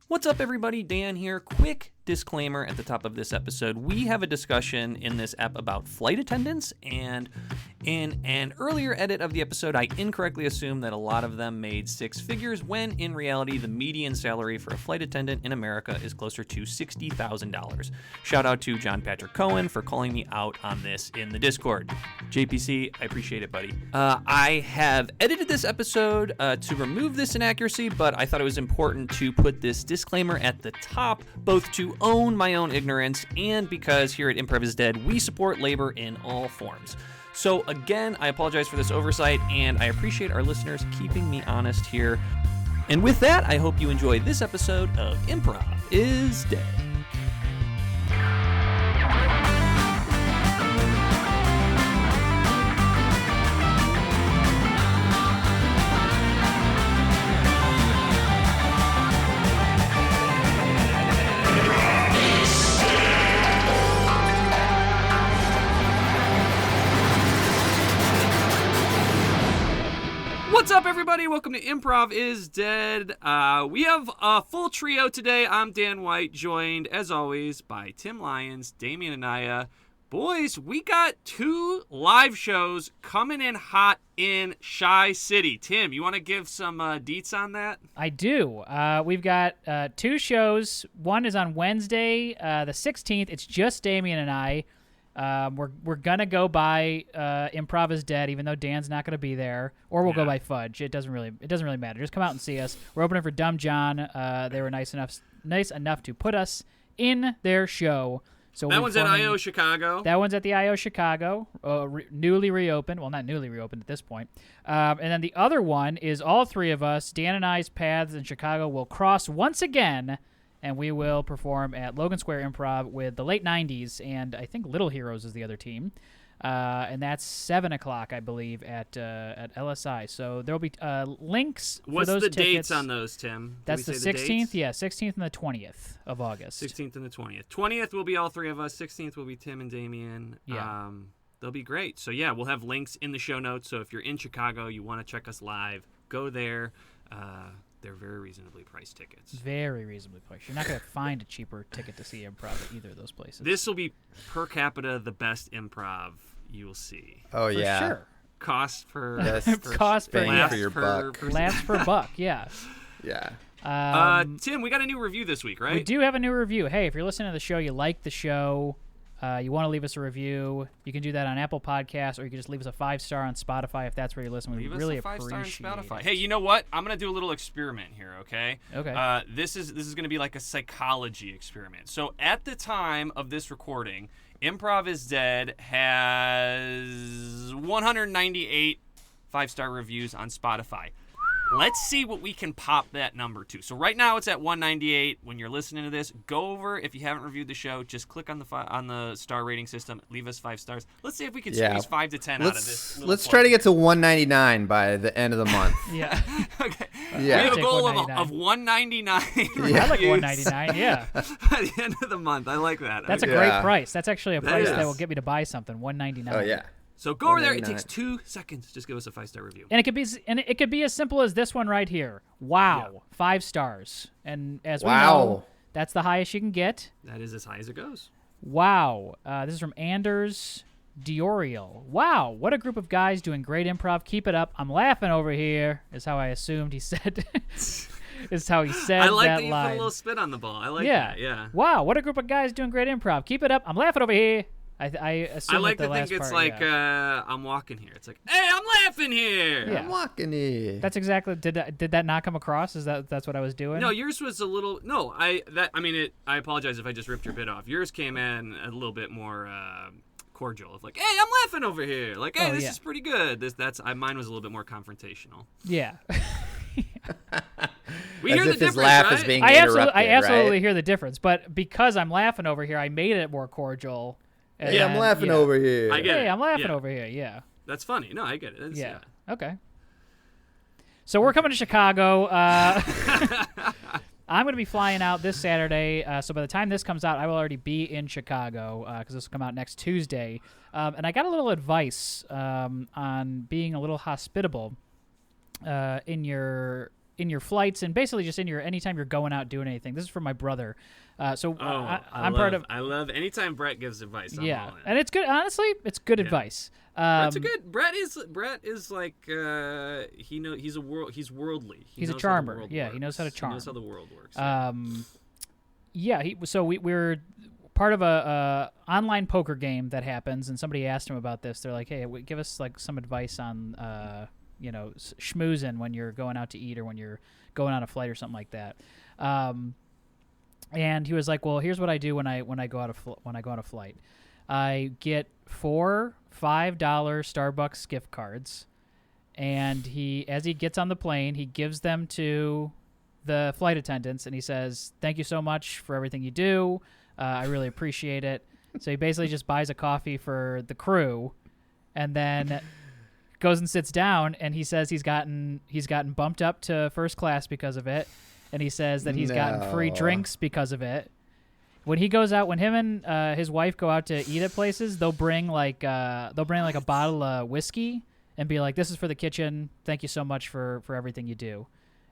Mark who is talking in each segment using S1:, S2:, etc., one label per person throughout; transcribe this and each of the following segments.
S1: What's up, everybody? Dan here. Quick disclaimer at the top of this episode. We have a discussion in this app about flight attendants, and in an earlier edit of the episode, I incorrectly assumed that a lot of them made six figures, when in reality, the median salary for a flight attendant in America is closer to $60,000. Shout out to John Patrick Cohen for calling me out on this in the Discord. JPC, I appreciate it, buddy. I have edited this episode to remove this inaccuracy, but I thought it was important to put this disclaimer at the top, both to own my own ignorance and because here at Improv is Dead, we support labor in all forms. So again, I apologize for this oversight, and I appreciate our listeners keeping me honest here. And with that, I hope you enjoy this episode of Improv is Dead. What's up, everybody? Welcome to Improv is Dead. We have a full trio today. I'm Dan White, joined, as always, by Tim Lyons, Damian Anaya. Boys, we got two live shows coming in hot in Shy City. Tim, you want to give some deets on that?
S2: I do. We've got two shows. One is on Wednesday, the 16th. It's just Damian and I. We're gonna go by Improv is Dead, even though Dan's not gonna be there, or we'll go by Fudge. It doesn't really matter. Just come out and see us. We're opening for Dumb John. They were nice enough to put us in their show. So
S1: that one's at I.O. Chicago.
S2: That one's at the I.O. Chicago, newly reopened. Well, not newly reopened at this point. And then the other one is all three of us. Dan and I's paths in Chicago will cross once again, and we will perform at Logan Square Improv with the late 90s, and I think Little Heroes is the other team. And that's 7 o'clock, I believe, at LSI. So there will be links for those tickets.
S1: What's the dates on those, Tim?
S2: That's the 16th, 16th and the 20th of August.
S1: 16th and the 20th. 20th will be all three of us. 16th will be Tim and Damian.
S2: Yeah.
S1: They'll be great. So, yeah, we'll have links in the show notes. So if you're in Chicago, you want to check us live, go there. They're very reasonably priced tickets.
S2: Very reasonably priced. You're not going to find a cheaper ticket to see improv at either of those places.
S1: This will be, per capita, the best improv you will see.
S3: Oh, yeah.
S2: For sure.
S1: Cost per...
S2: Cost per...
S3: Bang for your buck.
S2: Last per buck, yeah.
S3: Yeah.
S1: Tim, we got a new review this week, right?
S2: We do have a new review. Hey, if you're listening to the show, you like the show, you want to leave us a review, you can do that on Apple Podcasts, or you can just leave us a 5-star on Spotify if that's where you're listening. We really appreciate it.
S1: Hey, you know what? I'm going to do a little experiment here, okay?
S2: Okay.
S1: This is going to be like a psychology experiment. So at the time of this recording, Improv is Dead has 198 5-star reviews on Spotify. Let's see what we can pop that number to. So right now it's at 198. When you're listening to this, go over. If you haven't reviewed the show, just click on the star rating system. Leave us 5 stars. Let's see if we can squeeze 5 to 10 out of this.
S3: Let's try to get to 199 by the end of the month.
S2: Yeah.
S1: Okay.
S3: Yeah.
S1: We have a goal of 199.
S2: I like 199. Yeah.
S1: By the end of the month, I like that.
S2: That's a great price. That's actually a price that will get me to buy something. 199.
S3: Oh yeah.
S1: So go over there. It takes 2 seconds. Just give us a 5-star review.
S2: And it could be as simple as this one right here. Wow, yeah. 5 stars. And as we know, that's the highest you can get.
S1: That is as high as it goes.
S2: Wow. This is from Anders Dioriel. Wow, what a group of guys doing great improv. Keep it up. I'm laughing over here. Is how I assumed he said. Is how he said that line.
S1: I like that you put a little spit on the ball. I like that. Yeah.
S2: Wow, what a group of guys doing great improv. Keep it up. I'm laughing over here. I assume
S1: I like
S2: to
S1: think it's
S2: part,
S1: like I'm walking here. It's like, hey, I'm laughing here.
S2: Yeah.
S3: I'm walking here.
S2: That's exactly. Did that not come across? That's what I was doing?
S1: No, yours was a little. No, I apologize if I just ripped your bit off. Yours came in a little bit more cordial. Of like, hey, I'm laughing over here. Like, hey, this is pretty good. Mine was a little bit more confrontational.
S2: Yeah.
S1: We hear the difference,
S3: his laugh
S1: right?
S3: is being
S2: I
S3: interrupted,
S2: absolutely hear the difference, but because I'm laughing over here, I made it more cordial.
S3: Hey, I'm laughing over here.
S1: I get it.
S2: Hey, I'm laughing over here. Yeah.
S1: That's funny. No, I get it.
S2: Yeah. Okay. So we're coming to Chicago. I'm going to be flying out this Saturday, so by the time this comes out, I will already be in Chicago because this will come out next Tuesday. And I got a little advice on being a little hospitable in your in your flights and basically just in your anytime you're going out doing anything. This is from my brother. I'm part of.
S1: I love anytime Brett gives advice. I'm all in.
S2: And it's good. Honestly, it's good advice.
S1: Brett's Brett is like he's worldly.
S2: He's a charmer. Yeah, he knows how to charm.
S1: He knows how the world works.
S2: We're part of a online poker game that happens, and somebody asked him about this. They're like, "Hey, give us like some advice on schmoozing when you're going out to eat or when you're going on a flight or something like that." And he was like, "Well, here's what I do when I go on a flight. I get 4 $5 Starbucks gift cards, and as he gets on the plane, he gives them to the flight attendants, and he says, 'Thank you so much for everything you do. I really appreciate it.' So he basically just buys a coffee for the crew, and then goes and sits down, and he says he's gotten bumped up to first class because of it, and he says that he's gotten free drinks because of it. When he goes out, when him and his wife go out to eat at places, they'll bring like a bottle of whiskey and be like, 'This is for the kitchen. Thank you so much for everything you do.'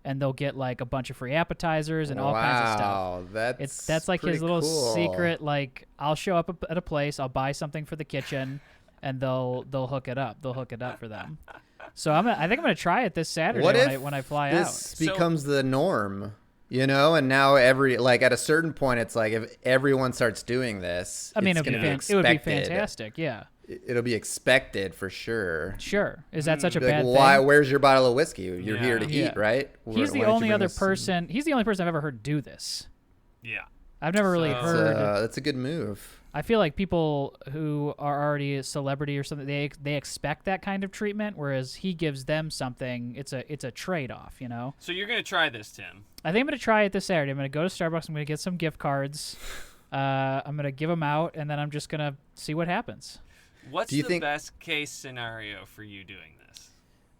S2: And they'll get like a bunch of free appetizers and all kinds of stuff. That's like his little secret. Like, I'll show up at a place, I'll buy something for the kitchen, and they'll hook it up. They'll hook it up for them. So I think I'm gonna try it this Saturday when I fly out.
S3: This becomes the norm, and now at a certain point, it's like if everyone starts doing this,
S2: I mean, it would be fantastic. Yeah.
S3: It'll be expected for sure.
S2: Sure. Is that such a bad thing?
S3: Why? Where's your bottle of whiskey? You're here to eat, right?
S2: He's the only person I've ever heard do this.
S1: Yeah.
S2: I've never really heard.
S3: That's a good move.
S2: I feel like people who are already a celebrity or something, they expect that kind of treatment, whereas he gives them something. It's a trade-off,
S1: So you're gonna try this, Tim?
S2: I think I'm gonna try it this Saturday. I'm gonna go to Starbucks. I'm gonna get some gift cards. I'm gonna give them out, and then I'm just gonna see what happens.
S1: What's the best case scenario for you doing this?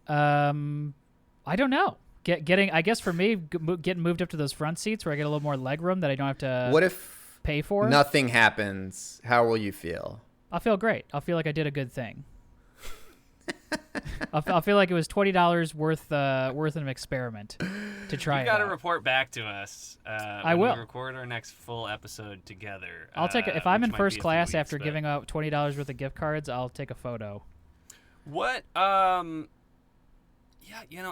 S2: I don't know. I guess for me, getting moved up to those front seats where I get a little more leg room that I don't have to.
S3: What if
S2: pay for?
S3: Nothing happens. How will you feel?
S2: I'll feel great. I'll feel like I did a good thing. I'll feel like it was $20 worth an experiment to try.
S1: You got to report back to us.
S2: I will.
S1: We record our next full episode together.
S2: I'll take it if I'm in first class after giving out $20 worth of gift cards. I'll take a photo.
S1: What? Yeah,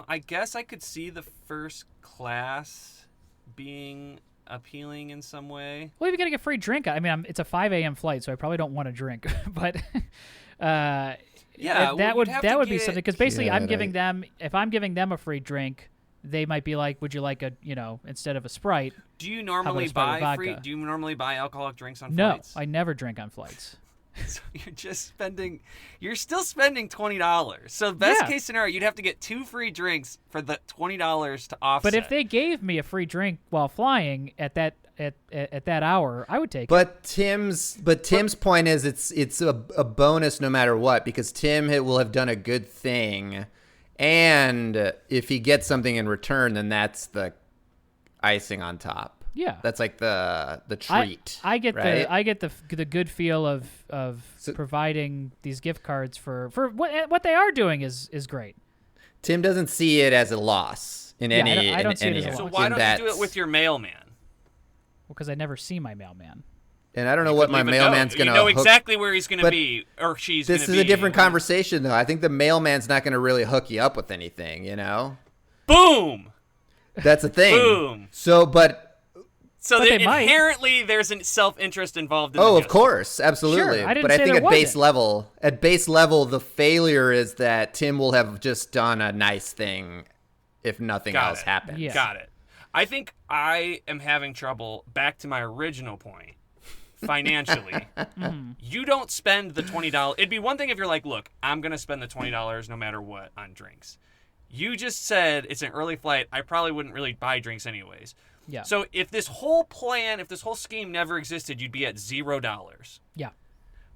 S1: I guess I could see the first class being appealing in some way.
S2: Well, you're gonna get a free drink. I mean, it's a 5 a.m. flight, so I probably don't want to drink, but.
S1: Yeah,
S2: that would be something, because basically if I'm giving them a free drink, they might be like, "Would you like instead of a Sprite?"
S1: Do you normally buy alcoholic drinks on flights?
S2: No, I never drink on flights.
S1: So you're still spending $20. So best case scenario, you'd have to get 2 free drinks for the $20 to offset.
S2: But if they gave me a free drink while flying at that hour, I would take it.
S3: But Tim's point is it's a bonus no matter what, because Tim will have done a good thing, and if he gets something in return, then that's the icing on top.
S2: Yeah,
S3: that's like the treat.
S2: I get
S3: right?
S2: the good feel of providing these gift cards for what they are doing is great.
S3: Tim doesn't see it as a loss in any.
S2: I don't see it as a loss.
S1: So why don't you do it with your mailman?
S2: Because I never see my mailman.
S3: And I don't know what my mailman's going to...
S1: You know exactly where he's going to be, or she's going to be.
S3: This is a different conversation, though. I think the mailman's not going to really hook you up with anything,
S1: Boom!
S3: That's a thing.
S1: Boom!
S3: So
S1: inherently, there's a self-interest involved in it.
S3: Of course. Absolutely.
S2: Sure, I
S3: think at base level, the failure is that Tim will have just done a nice thing if nothing else happens.
S2: Yeah.
S1: Got it. I think I am having trouble, back to my original point, financially. You don't spend the $20. It'd be one thing if you're like, look, I'm going to spend the $20 no matter what on drinks. You just said it's an early flight. I probably wouldn't really buy drinks anyways.
S2: Yeah.
S1: So if this whole scheme never existed, you'd be at $0.
S2: Yeah.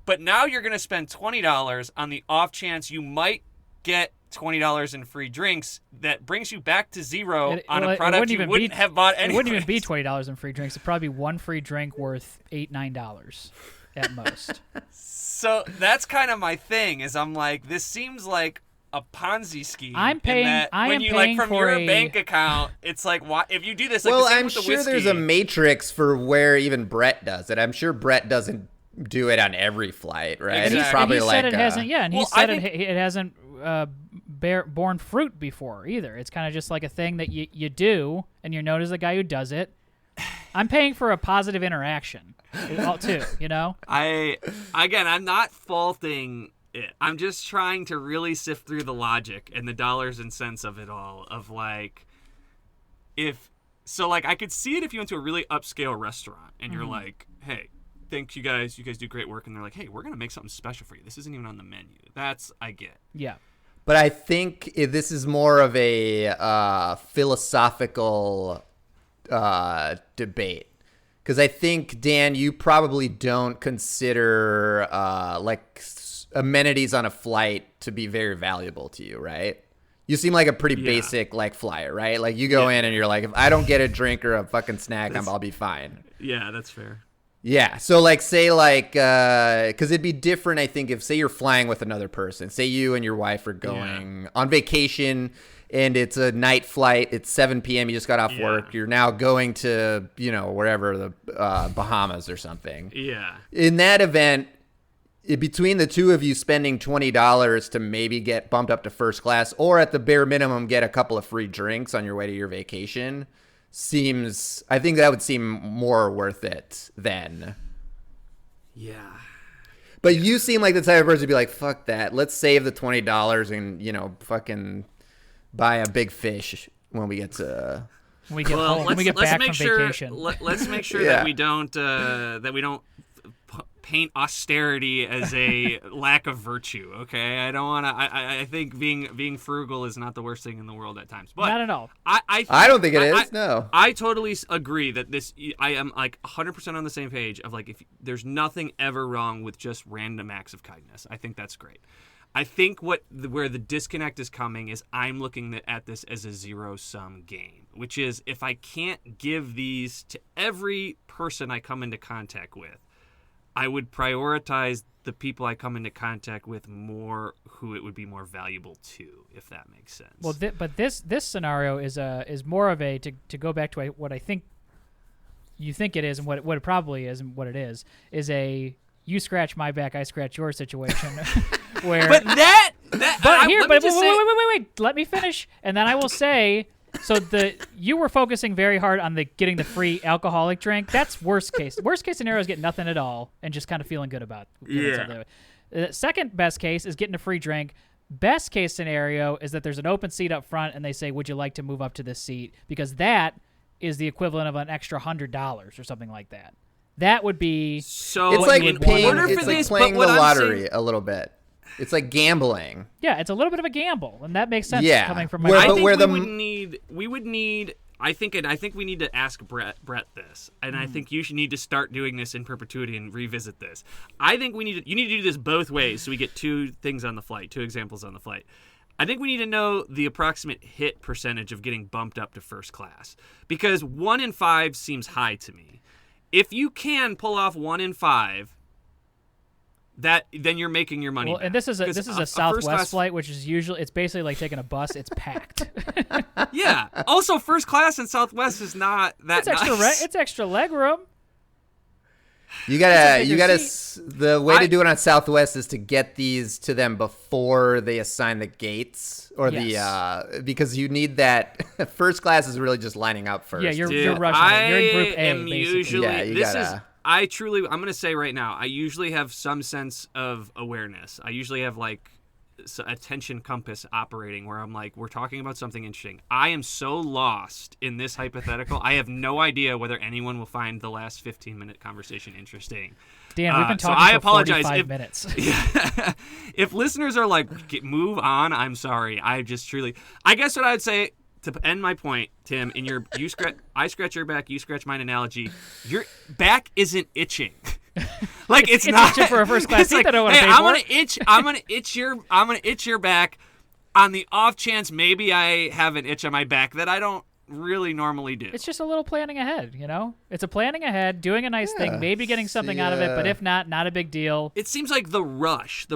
S1: But now you're going to spend $20 on the off chance you might get $20 in free drinks. That brings you back to zero on a product you wouldn't have bought anyways.
S2: It wouldn't even be $20 in free drinks. It'd probably be one free drink worth $8-9 at most.
S1: So that's kind of my thing, is I'm like, this seems like a Ponzi scheme.
S2: I'm
S1: in
S2: paying.
S1: that
S2: I
S1: when
S2: am
S1: you
S2: paying
S1: like from
S2: for
S1: your bank account. It's like, why, if you do this, like
S3: Well,
S1: the same
S3: I'm
S1: with the
S3: sure
S1: whiskey.
S3: there's a matrix for where even Brett does it. I'm sure Brett doesn't do it on every flight, right?
S1: Exactly.
S3: It's probably
S2: and he
S3: like
S2: said it hasn't. Yeah, and he
S1: Well,
S2: said
S1: I think-
S2: it hasn't borne fruit before either. It's kind of just like a thing that you do, and you're known as the guy who does it. I'm paying for a positive interaction, too. You know.
S1: I'm not faulting it. I'm just trying to really sift through the logic and the dollars and cents of it all. Of like, I could see it if you went to a really upscale restaurant and you're like, hey, thanks you guys do great work, and they're like, hey, we're gonna make something special for you. This isn't even on the menu. That's I get.
S2: Yeah.
S3: But I think this is more of a philosophical debate, because I think, Dan, you probably don't consider amenities on a flight to be very valuable to you, right? You seem like a pretty basic flyer, right? Like you go in and you're like, if I don't get a drink or a fucking snack, I'll be fine.
S1: Yeah, that's fair.
S3: Yeah. So say because it'd be different, I think, if say you're flying with another person, say you and your wife are going on vacation and it's a night flight. It's 7 p.m. You just got off work. You're now going to, wherever, the Bahamas or something.
S1: Yeah.
S3: In that event, between the two of you spending $20 to maybe get bumped up to first class, or at the bare minimum get a couple of free drinks on your way to your vacation, I think that would seem more worth it then.
S1: Yeah.
S3: But you seem like the type of person to be like, fuck that. Let's save the $20 and, fucking buy a big fish when we get to...
S2: When we get home, when we get back from vacation.
S1: Let's make sure that we don't paint austerity as a lack of virtue. Okay, I don't want to. I think being frugal is not the worst thing in the world at times. But
S2: not at all.
S3: I don't think it is. No,
S1: I totally agree that this. I am like 100% on the same page of like, if there's nothing ever wrong with just random acts of kindness. I think that's great. I think where the disconnect is coming is I'm looking at this as a zero-sum game, which is if I can't give these to every person I come into contact with, I would prioritize the people I come into contact with more, who it would be more valuable to, if that makes sense.
S2: Well, but this scenario is more of a to go back to what I think you think it is, and what it probably is, and what it is a you scratch my back, I scratch your situation. Where,
S1: but
S2: wait. Let me finish, and then I will say. So you were focusing very hard on getting the free alcoholic drink. That's worst case. Worst case scenario is getting nothing at all and just kind of feeling good about it.
S1: Yeah.
S2: The second best case is getting a free drink. Best case scenario is that there's an open seat up front and they say, "Would you like to move up to this seat?" Because that is the equivalent of an extra $100 or something like that. That would be
S1: so.
S3: It's like playing the lottery a little bit. It's like gambling.
S2: Yeah, it's a little bit of a gamble, and that makes sense.
S3: Yeah,
S2: coming from my.
S1: I think we would need. I think we need to ask Brett this, and I think you should need to start doing this in perpetuity and revisit this. I think you need to do this both ways, so we get two examples on the flight. I think we need to know the approximate hit percentage of getting bumped up to first class, because 1 in 5 seems high to me. If you can pull off 1 in 5. Then you're making your money.
S2: Well,
S1: back.
S2: and this is a Southwest flight, which is usually it's basically like taking a bus. It's packed.
S1: Yeah. Also, first class in Southwest is not that nice.
S2: It's extra leg room.
S3: You gotta. The way to do it on Southwest is to get these to them before they assign the gates or because you need that. First class is really just lining up first.
S2: Yeah, you're rushing. You're in Group A. Basically.
S1: I'm going to say right now, I usually have some sense of awareness. I usually have like attention compass operating where I'm like, we're talking about something interesting. I am so lost in this hypothetical. I have no idea whether anyone will find the last 15-minute conversation interesting.
S2: Dan, we've been talking for 45 minutes.
S1: Yeah, if listeners are like, move on, I'm sorry. I guess what I would say, to end my point, Tim, in your I scratch your back, you scratch mine analogy, your back isn't itching. Like it's not
S2: itching for a first class seat.
S1: Like,
S2: I don't want to pay for.
S1: I'm gonna itch your back on the off chance maybe I have an itch on my back that I don't really normally do.
S2: It's just a little planning ahead, you know? It's a planning ahead, doing a nice thing, maybe getting something out of it, but if not a big deal.
S1: It seems like the rush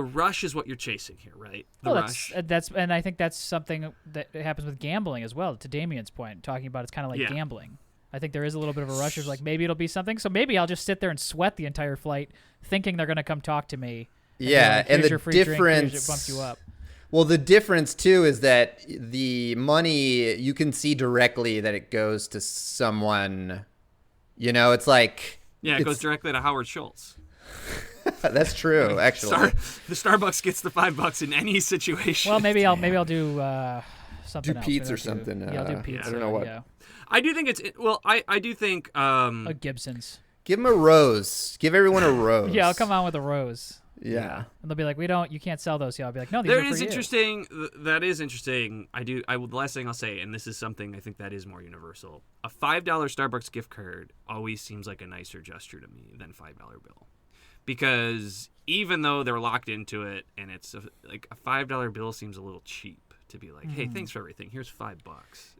S1: is what you're chasing here, right? The rush.
S2: And I think that's something that happens with gambling as well, to Damien's point, talking about it's kind of like gambling. I think there is a little bit of a rush. It's like, maybe it'll be something, so maybe I'll just sit there and sweat the entire flight thinking they're going to come talk to me.
S3: And the difference
S2: bump you up.
S3: Well, the difference too is that the money, you can see directly that it goes to someone. You know, it's like
S1: it goes directly to Howard Schultz.
S3: That's true, actually.
S1: The Starbucks gets the $5 in any situation.
S2: Well, maybe I'll do something else.
S3: Pete's or something.
S2: I'll do pizza.
S3: I don't know what.
S2: Yeah.
S1: I do think I do think
S2: a Gibson's.
S3: Give them a rose. Give everyone a rose.
S2: Yeah, I'll come on with a rose.
S3: Yeah.
S2: And they'll be like, you can't sell those here. I'll be like, no, these
S1: That
S2: are for
S1: is
S2: you.
S1: interesting. That is interesting. The last thing I'll say, and this is something I think that is more universal. A $5 Starbucks gift card always seems like a nicer gesture to me than $5 bill. Because even though they're locked into it and it's like a $5 bill seems a little cheap to be like, hey, thanks for everything. Here's $5.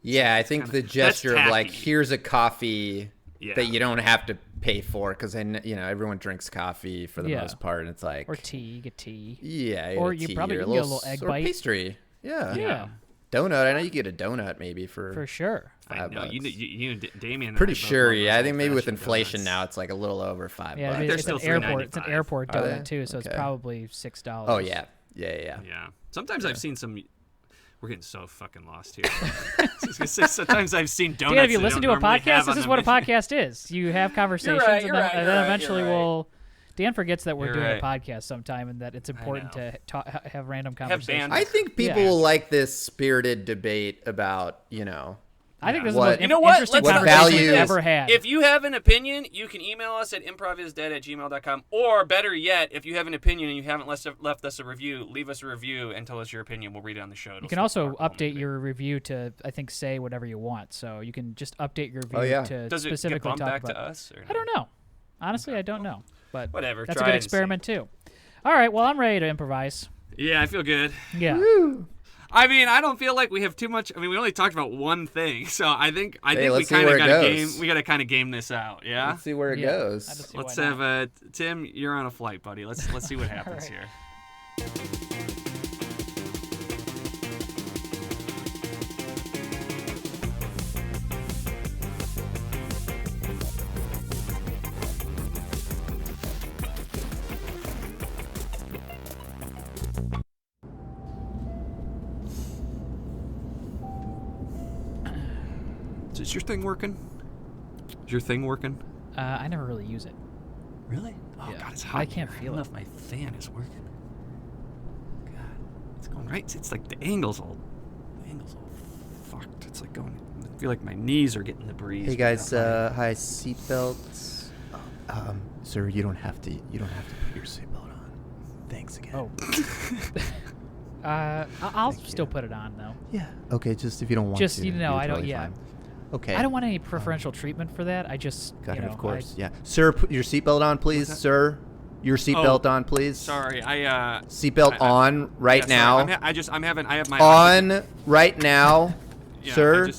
S3: Yeah, I think the gesture of like, here's a coffee that you don't have to pay for, because everyone drinks coffee for the most part, and it's like,
S2: or tea, you get tea.
S3: Yeah,
S2: or you probably get a little egg bite,
S3: pastry. Yeah. Donut. I know you get a donut maybe for
S2: sure.
S1: I know you Damien.
S3: Pretty sure. Yeah, I think maybe with inflation now it's like a little over $5.
S2: Yeah, it's an airport. It's an airport donut too, so it's probably $6.
S3: Oh yeah.
S1: Sometimes I've seen some. We're getting so fucking lost here. Sometimes I've seen donuts.
S2: Dan, if you listen to a podcast, this is what a podcast is. You have conversations, and then eventually Dan forgets that we're doing a podcast sometime, and that it's important to have random conversations.
S3: I think people will like this spirited debate about,
S2: I think this is the most interesting conversation we've ever had.
S1: If you have an opinion, you can email us at improvisdead@gmail.com. Or better yet, if you have an opinion and you haven't left us a review, leave us a review and tell us your opinion. We'll read it on the show.
S2: You can also update your review to, I think, say whatever you want. So you can just update your review to
S1: Does
S2: specifically
S1: it get bumped
S2: talk
S1: back
S2: about.
S1: To us? Or no?
S2: I don't know. Honestly, I don't know. But
S1: whatever.
S2: That's a good experiment too. All right. Well, I'm ready to improvise.
S1: Yeah, I feel good.
S2: Yeah.
S3: Woo.
S1: I mean, I don't feel like we have too much. I mean, we only talked about one thing, so I think we kind of got to kind of game this out. Yeah.
S3: Let's see where it goes.
S1: Let's have Tim. You're on a flight, buddy. Let's see what happens here. Is your thing working? Is your thing working?
S2: I never really use it.
S1: Really? Oh,
S2: yeah.
S1: God, it's hot.
S2: I can't feel it.
S1: I don't know if my fan is working. God, it's going right. It's like the angle's all fucked. It's like going. I feel like my knees are getting the breeze.
S3: Hey guys, hi, seatbelts. Sir, you don't have to put your seatbelt on. Thanks again.
S2: Oh. I'll still put it on though.
S3: Yeah. Okay, just if you don't want to.
S2: Just I don't.
S3: Totally
S2: Yeah.
S3: Fine. Okay.
S2: I don't want any preferential treatment for that. I just.
S3: Of course. Yeah. Sir, put your seatbelt on, please. Sir, your seatbelt on, please.
S1: Sorry,
S3: seatbelt on right now.
S1: I have my
S3: on right now,
S1: yeah,
S3: sir.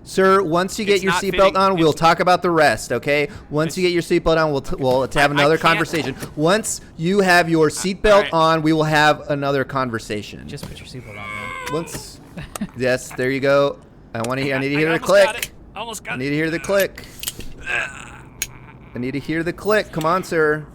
S3: Sir, once you get your seatbelt on, we'll talk about the rest, okay? Once you get your seatbelt on, we'll have another conversation. Once you have your seatbelt on, we will have another conversation.
S2: Just put your seatbelt on, man.
S3: Once, yes, there you go. I need to hear the click.
S1: Almost got it.
S3: I need to hear the click. I need to hear the click. Come on, sir.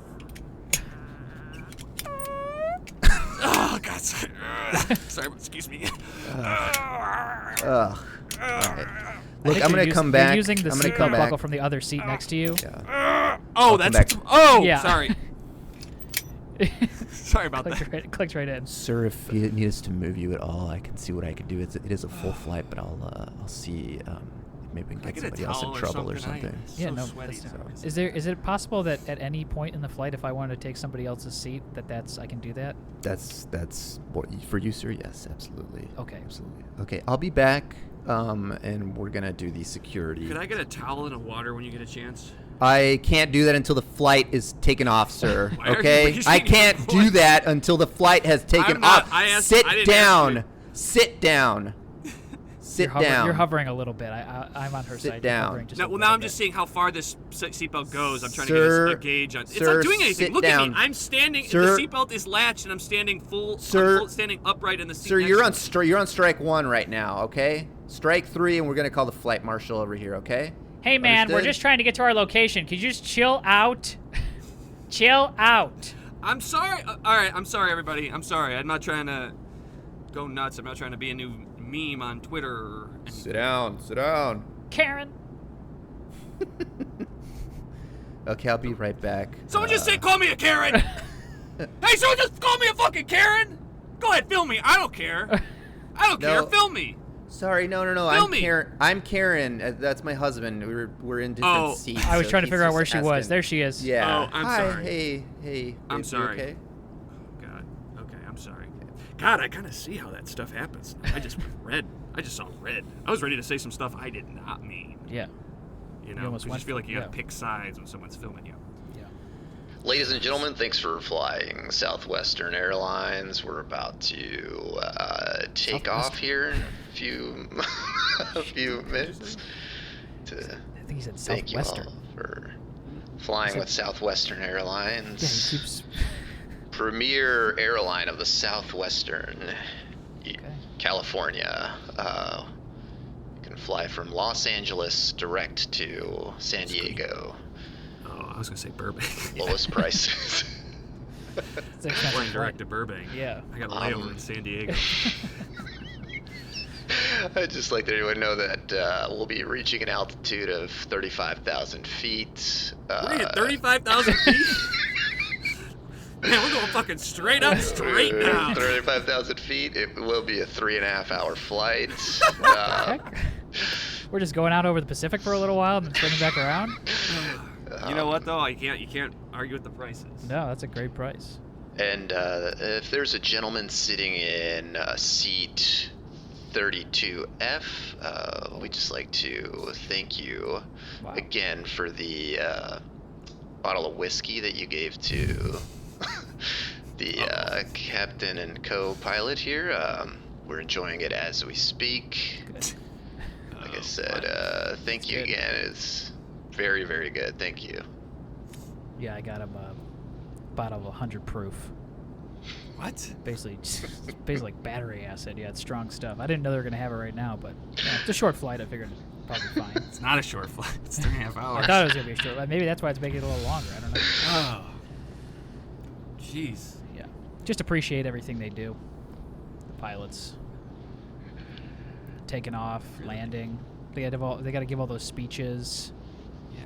S1: Oh, God. Sorry, excuse me.
S3: Ugh. Right. Look, I'm going to come back.
S2: You're using the seatbelt buckle from the other seat next to you.
S3: Yeah.
S1: Yeah. Sorry. Sorry about that.
S2: Clicked right in.
S3: Sir, if you need us to move you at all, I can see what I can do. It is a full flight, but I'll see. Maybe we can get somebody else in trouble or something.
S2: Yeah, no. Is it possible that at any point in the flight, if I wanted to take somebody else's seat, I can do that?
S3: That's what for you, sir. Yes, absolutely.
S2: Okay.
S3: Absolutely. Okay, I'll be back. And we're gonna do the security.
S1: Could I get a towel and a water when you get a chance?
S3: I can't do that until the flight is taken off, sir. Okay? I can't do that until the flight has taken off. Sit down. Sit down. Sit down.
S2: You're hovering a little bit. I'm on her
S3: Sit
S2: side.
S3: down.
S2: You're hovering just a
S1: Now
S2: little
S1: I'm
S2: bit.
S1: just seeing how far this seatbelt goes. I'm trying
S3: Sir,
S1: to get a gauge on. It's
S3: sir,
S1: not doing anything.
S3: sit
S1: Look
S3: down.
S1: at me. I'm standing.
S3: Sir.
S1: The seatbelt is latched, and I'm standing standing upright in the seat.
S3: Sir,
S1: next
S3: you're
S1: to
S3: on
S1: me.
S3: you're on strike 1 right now, okay? Strike 3, and we're gonna call the flight marshal over here, okay?
S2: Hey, man, we're
S3: Understood?
S2: just trying to get to our location. Could you just chill out? Chill out.
S1: I'm sorry. All right, I'm sorry, everybody. I'm sorry. I'm not trying to go nuts. I'm not trying to be a new meme on Twitter. Or
S3: Sit down. Sit down.
S2: Karen.
S3: Okay, I'll be right back.
S1: Someone just say, call me a Karen. Hey, someone just call me a fucking Karen. Go ahead, film me. I don't care. I don't care. Film me.
S3: Sorry, no.
S1: Film me.
S3: I'm Karen. That's my husband. We're in different seats.
S2: I was
S3: so
S2: trying to
S3: he's
S2: figure out
S3: just
S2: where she was.
S3: asking.
S2: There she is.
S3: Yeah.
S1: Oh, I'm
S3: Hi.
S1: sorry.
S3: Hey.
S1: I'm
S3: babe, you
S1: sorry.
S3: okay?
S1: God. Okay, I'm sorry. God, I kind of see how that stuff happens. I just read. I just saw red. I was ready to say some stuff I did not mean.
S2: Yeah.
S1: You know,
S2: almost
S1: you
S2: went
S1: just feel like you
S2: for-
S1: gotta pick sides when someone's filming you.
S4: Ladies and gentlemen, thanks for flying Southwestern Airlines. We're about to take off here in a few minutes.
S2: I think he said
S4: Thank you
S2: Southwestern.
S4: all for flying with Southwestern Airlines.
S2: Yeah, he keeps.
S4: Premier airline of the Southwestern,
S2: Okay.
S4: California. You can fly from Los Angeles direct to San Diego.
S1: Oh, I was gonna say Burbank.
S4: Lowest prices.
S2: It's expensive
S1: Flying direct
S2: flight.
S1: to Burbank.
S2: Yeah.
S1: I got a layover in San Diego.
S4: I'd just like to let everyone know that we'll be reaching an altitude of 35,000 feet.
S1: We're at 35,000 feet. Man, we're going fucking straight up, straight down.
S4: 35,000 feet. It will be a 3.5-hour flight.
S2: Heck? We're just going out over the Pacific for a little while and then swinging back around.
S1: You know what though? You can't argue with the prices.
S2: No, that's a great price.
S4: And if there's a gentleman sitting in seat 32F, we'd just like to thank you
S2: Wow.
S4: again for the bottle of whiskey that you gave to the captain and co-pilot here. We're enjoying it as we speak. Like I said, thank you
S2: good.
S4: again. It's very, very good. Thank you.
S2: Yeah, I got him a bottle of 100 proof.
S1: What?
S2: Basically like battery acid. Yeah, it's strong stuff. I didn't know they were going to have it right now, but yeah, it's a short flight. I figured it'd probably be fine.
S1: It's not a short flight. It's 3.5 hours.
S2: I thought it was going to be a short. Maybe that's why it's making it a little longer. I don't know.
S1: Oh. Jeez.
S2: Yeah. Just appreciate everything they do. The pilots. Taking off, landing. They got to give all those speeches.
S1: Yeah.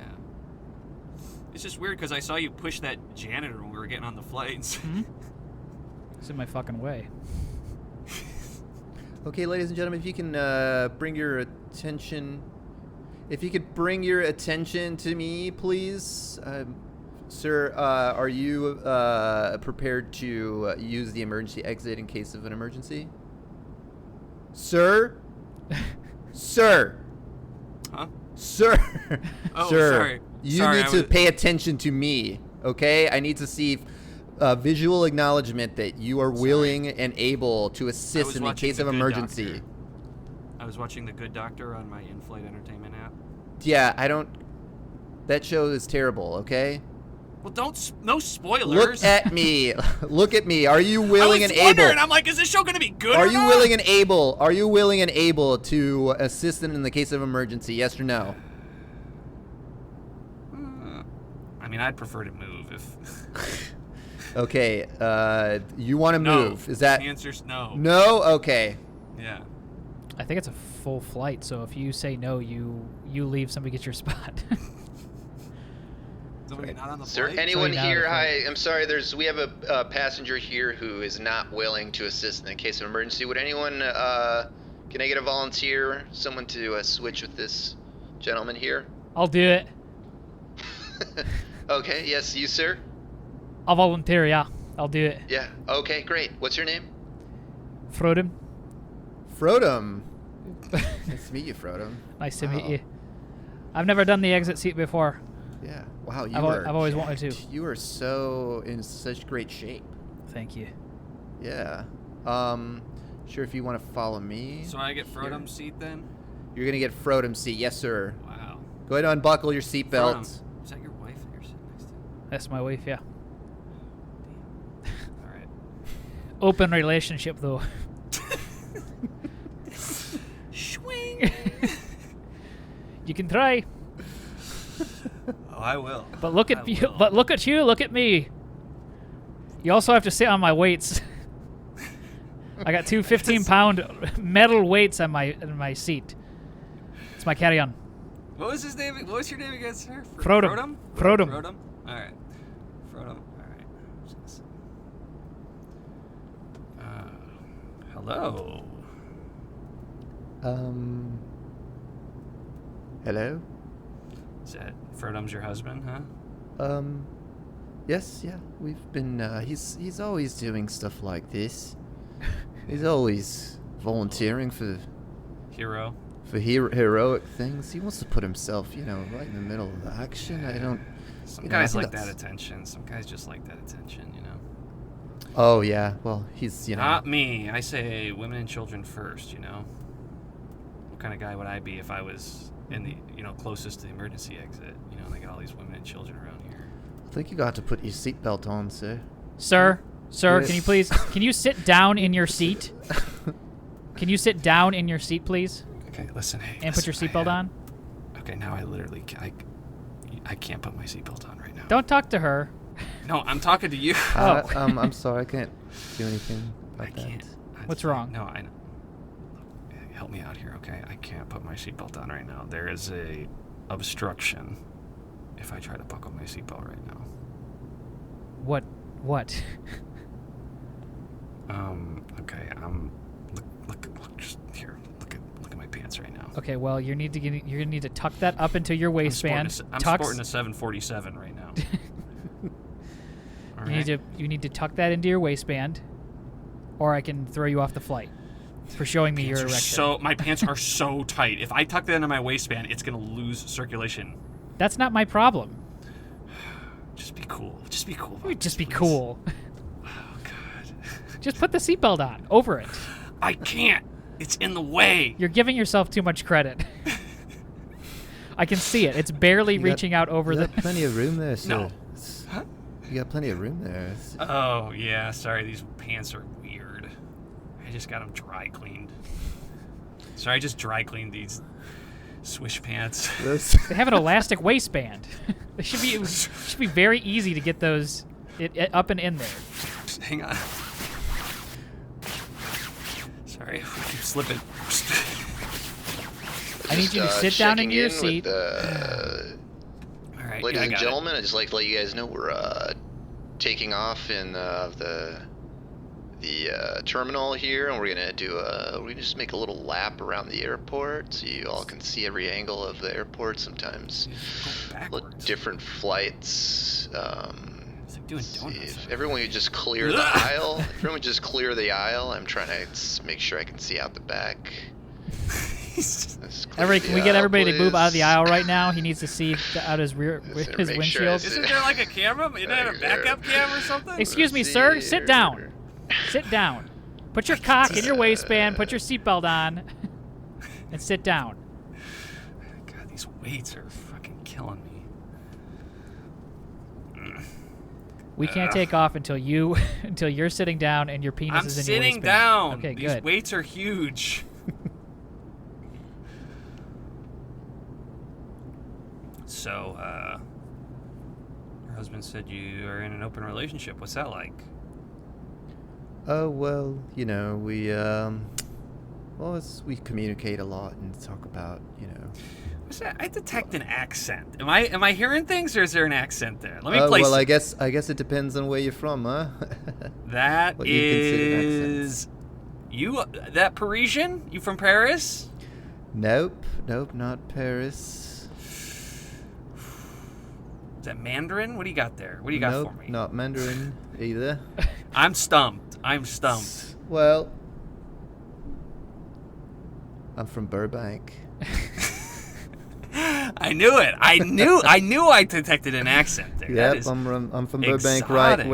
S1: It's just weird because I saw you push that janitor when we were getting on the flights.
S2: It's in my fucking way.
S3: Okay, ladies and gentlemen, if you can bring your attention... If you could bring your attention to me, please. Sir, are you prepared to use the emergency exit in case of an emergency? Sir? Sir?
S1: Huh?
S3: Sir?
S1: Oh,
S3: Sir,
S1: sorry.
S3: you
S1: Sorry,
S3: need
S1: I
S3: to
S1: was-
S3: pay attention to me, okay? I need to see visual acknowledgement that you are willing and able to assist
S1: was
S3: in the
S1: watching
S3: case
S1: The
S3: of
S1: Good
S3: emergency.
S1: Doctor. I was watching The Good Doctor on my in-flight entertainment app.
S3: Yeah, I don't... That show is terrible, okay?
S1: Well, no spoilers.
S3: Look at me. Look at me. Are you willing and
S1: I was wondering.
S3: able?
S1: I'm like, is this show gonna be good?
S3: Are
S1: or
S3: you
S1: not?
S3: willing and able? Are you willing and able to assist them in the case of emergency? Yes or no?
S1: I mean, I'd prefer to move if.
S3: Okay. You want to
S1: No.
S3: move? Is that
S1: The answer's no.
S3: no? Okay.
S1: Yeah.
S2: I think it's a full flight, so if you say no, you leave, somebody gets your spot.
S1: Somebody not on the
S4: Is there
S1: flight?
S4: anyone
S2: Sorry,
S4: here?
S2: now
S4: Hi, I'm sorry. We have a passenger here who is not willing to assist in the case of emergency. Would anyone? Can I get a volunteer? Someone to switch with this gentleman here?
S2: I'll do it.
S4: Okay. Yes, you, sir.
S2: I'll volunteer, yeah. I'll do it.
S4: Yeah. Okay. Great. What's your name?
S2: Frodem.
S3: Frodem. Nice to meet you, Frodem.
S2: Nice to
S3: Wow.
S2: meet you. I've never done the exit seat before.
S3: Yeah. Wow. You
S2: I've always wanted to.
S3: You are so in such great shape.
S2: Thank you.
S3: Yeah. sure if you want to follow me.
S1: So I get Frodum's seat then?
S3: You're gonna get Frodum's seat, yes, sir.
S1: Wow.
S3: Go ahead and unbuckle your seatbelt.
S1: Frodum, is that your wife that you're sitting next to?
S2: That's my wife, yeah.
S1: All right.
S2: Open relationship, though.
S1: Swing.
S2: You can try,
S1: Oh, I will.
S2: but look at you. But look at you. Look at me. You also have to sit on my weights. I got two 15-pound metal weights on my seat. It's my carry-on.
S1: What was his name? What was your name again, sir?
S2: Frodum.
S1: Frodum.
S2: Frodum.
S1: Frodum. All right. Frodum. All right. Hello.
S3: Hello?
S1: Is that Frodum's your husband, huh?
S3: Yes, yeah. We've been, he's always doing stuff like this. He's always volunteering for
S1: Hero.
S3: heroic things. He wants to put himself, right in the middle of the action. I don't...
S1: Some
S3: I
S1: guys
S3: think
S1: like that
S3: that's-
S1: attention. Some guys just like that attention,
S3: Oh, yeah. Well, he's,
S1: Not me. I say women and children first, What kind of guy would I be if I was in the, closest to the emergency exit? They got all these women and children around here.
S3: I think you got to put your seatbelt on, sir.
S2: Sir,
S3: Yes.
S2: can you sit down in your seat? Can you sit down in your seat, please?
S1: Okay, listen, hey.
S2: And put your seatbelt on?
S1: Okay, now I literally, I can't put my seatbelt on right now.
S2: Don't talk to her.
S1: No, I'm talking to you.
S3: I'm sorry. I can't do anything about
S1: I
S3: that.
S1: can't.
S2: What's wrong?
S1: No, I know. Look, help me out here, okay? I can't put my seatbelt on right now. There is a obstruction if I try to buckle my seatbelt right now.
S2: What?
S1: Okay, look, just here. Look at my pants right now.
S2: Okay, well, you're gonna need to tuck that up into your waistband.
S1: I'm sporting a 747 right now. All right.
S2: You need to tuck that into your waistband, or I can throw you off the flight for showing me your erection.
S1: My pants are so tight. If I tuck that into my waistband, it's gonna lose circulation.
S2: That's not my problem.
S1: Just be cool. Just be cool.
S2: Just be cool.
S1: Oh God.
S2: Just put the seatbelt on. Over it.
S1: I can't. It's in the way.
S2: You're giving yourself too much credit. I can see it. It's barely reaching out over
S3: You
S2: the...
S3: got plenty of room there, sir.
S1: No. Huh?
S3: You got plenty of room there.
S1: Oh, yeah. Sorry, these pants are weird. I just got them dry cleaned. Sorry, I just dry cleaned these swish pants.
S2: They have an elastic waistband. It should be very easy to get those up and in there.
S1: Hang on. Sorry, we keep slipping.
S2: I need you to sit down in your seat.
S1: All right,
S4: Ladies
S1: yeah, I
S4: and
S1: got
S4: gentlemen, I'd just like to let you guys know we're taking off in the terminal here, and we're gonna just make a little lap around the airport so you all can see every angle of the airport. Sometimes different flights.
S1: It's like doing donuts.
S4: If everyone would just clear the aisle. If everyone just clear the aisle. I'm trying to make sure I can see out the back.
S2: Can we get everybody to move out of the aisle right now? He needs to see out his windshield.
S4: Sure
S1: Isn't there like a camera? Isn't there a backup camera or something?
S2: Excuse me, sir. Sit down. Sit down. Put your cock in your waistband. Put your seatbelt on, and sit down.
S1: God, these weights are fucking killing me.
S2: We can't take off until you're sitting down and your penis
S1: I'm
S2: is in your waistband.
S1: sitting down.
S2: Okay,
S1: These
S2: good.
S1: weights are huge. So, your husband said you are in an open relationship. What's that like?
S3: Oh, well, we communicate a lot and talk about,
S1: What's that? I detect an accent. Am I hearing things, or is there an accent there? Let me
S3: Oh,
S1: place.
S3: well, I guess it depends on where you're from, huh?
S1: That
S3: What you consider an accent.
S1: is you. That Parisian? You from Paris?
S3: Nope, not Paris.
S1: Is that Mandarin? What do you got there? What do you got
S3: Nope,
S1: for me?
S3: not Mandarin either.
S1: I'm stumped.
S3: Well, I'm from Burbank.
S1: I knew it. I knew I detected an accent there.
S3: Yep, I'm from Burbank,
S1: exotic.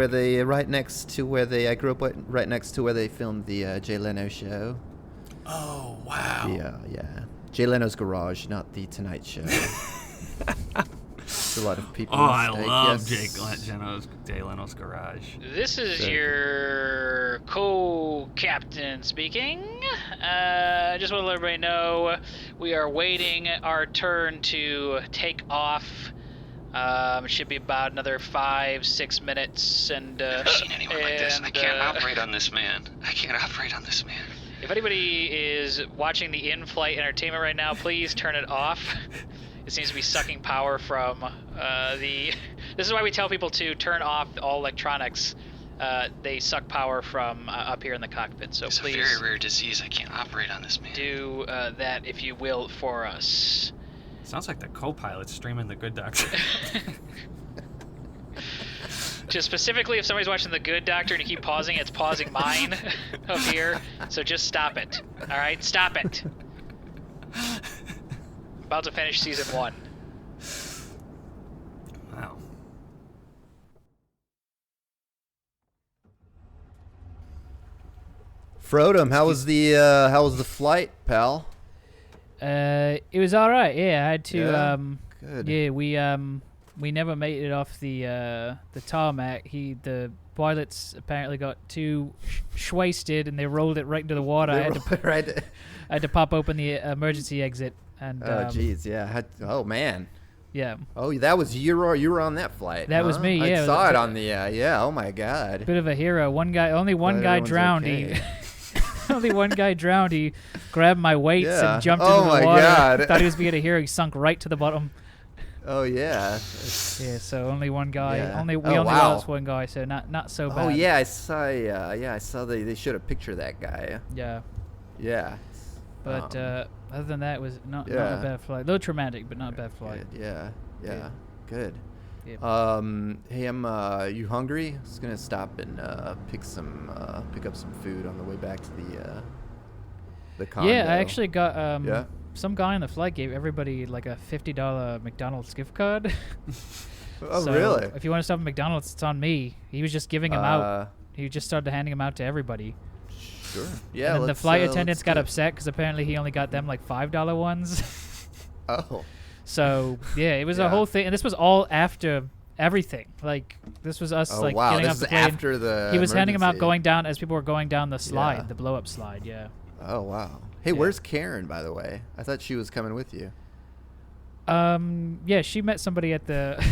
S3: right next to where they. I grew up right next to where they filmed the Jay Leno show.
S1: Oh, wow.
S3: Yeah. Jay Leno's garage, not the Tonight Show. There's a lot of people.
S1: Oh, I love
S3: yes.
S1: Jay Leno's garage.
S2: This is
S3: Very
S2: your co-captain speaking. Just want to let everybody know we are waiting our turn to take off. It should be about another 5-6 minutes, and
S5: I've never seen anyone like this. I can't operate on this man.
S2: If anybody is watching the in-flight entertainment right now, please turn it off. It seems to be sucking power from the... This is why we tell people to turn off all electronics. They suck power from up here in the cockpit, so
S5: It's
S2: please
S5: a very rare disease. I can't operate on this man.
S2: do that if you will for us.
S1: Sounds like the co-pilot's streaming The Good Doctor.
S2: Just specifically, if somebody's watching The Good Doctor and you keep pausing, it's pausing mine up here. So just stop it. All right, stop it. About to finish season 1.
S1: Wow.
S3: Frodom, how was the flight, pal?
S2: It was all right. Yeah, I had to.
S3: Yeah? Good.
S2: Yeah, we never made it off the tarmac. The pilots apparently got too wasted and they rolled it right into the water. I had to pop open the emergency exit and.
S3: Oh jeez, yeah. Oh man.
S2: Yeah.
S3: Oh, that was you were on that flight.
S2: That was me. Yeah.
S3: I saw it on the. Yeah. Oh my God.
S2: Bit of a hero. Only one
S3: Glad
S2: guy
S3: everyone's
S2: drowned.
S3: okay.
S2: Only one guy drowned. He grabbed my weights
S3: Yeah.
S2: and jumped
S3: Oh
S2: into the
S3: my
S2: water.
S3: God.
S2: Thought he was being a hero. He sunk right to the bottom.
S3: Oh yeah.
S2: Yeah, so only one guy.
S3: Yeah.
S2: We
S3: Oh,
S2: only
S3: wow.
S2: lost one guy, so not so bad.
S3: Oh yeah, I saw. I saw they showed a picture of that guy.
S2: Yeah,
S3: Yeah.
S2: but other than that, it was not a
S3: Yeah.
S2: bad flight. A little traumatic, but not a bad flight.
S3: Yeah.
S2: Yeah.
S3: Good.
S2: Yeah.
S3: Hey, you hungry? I was gonna stop and pick up some food on the way back to the condo.
S2: Yeah, I actually got
S3: Yeah?
S2: some guy on the flight gave everybody like a $50 McDonald's gift card.
S3: Oh
S2: So
S3: really?
S2: If you want to stop at McDonald's, it's on me. He was just giving them out. He just started handing them out to everybody.
S3: Sure. Yeah.
S2: And then the flight attendants got
S3: let's
S2: upset because apparently he only got them like $5 ones.
S3: Oh.
S2: So yeah, it was a
S3: Yeah.
S2: whole thing, and this was all after everything. Like this was us
S3: Oh
S2: like
S3: wow.
S2: getting
S3: This
S2: off
S3: is
S2: the plane.
S3: after the.
S2: He was handing them out
S3: emergency.
S2: going down as people were going down the slide,
S3: Yeah.
S2: the blow up slide. Yeah.
S3: Oh wow. Hey,
S2: Yeah.
S3: where's Karen, by the way? I thought she was coming with you.
S2: Yeah, she met somebody at the.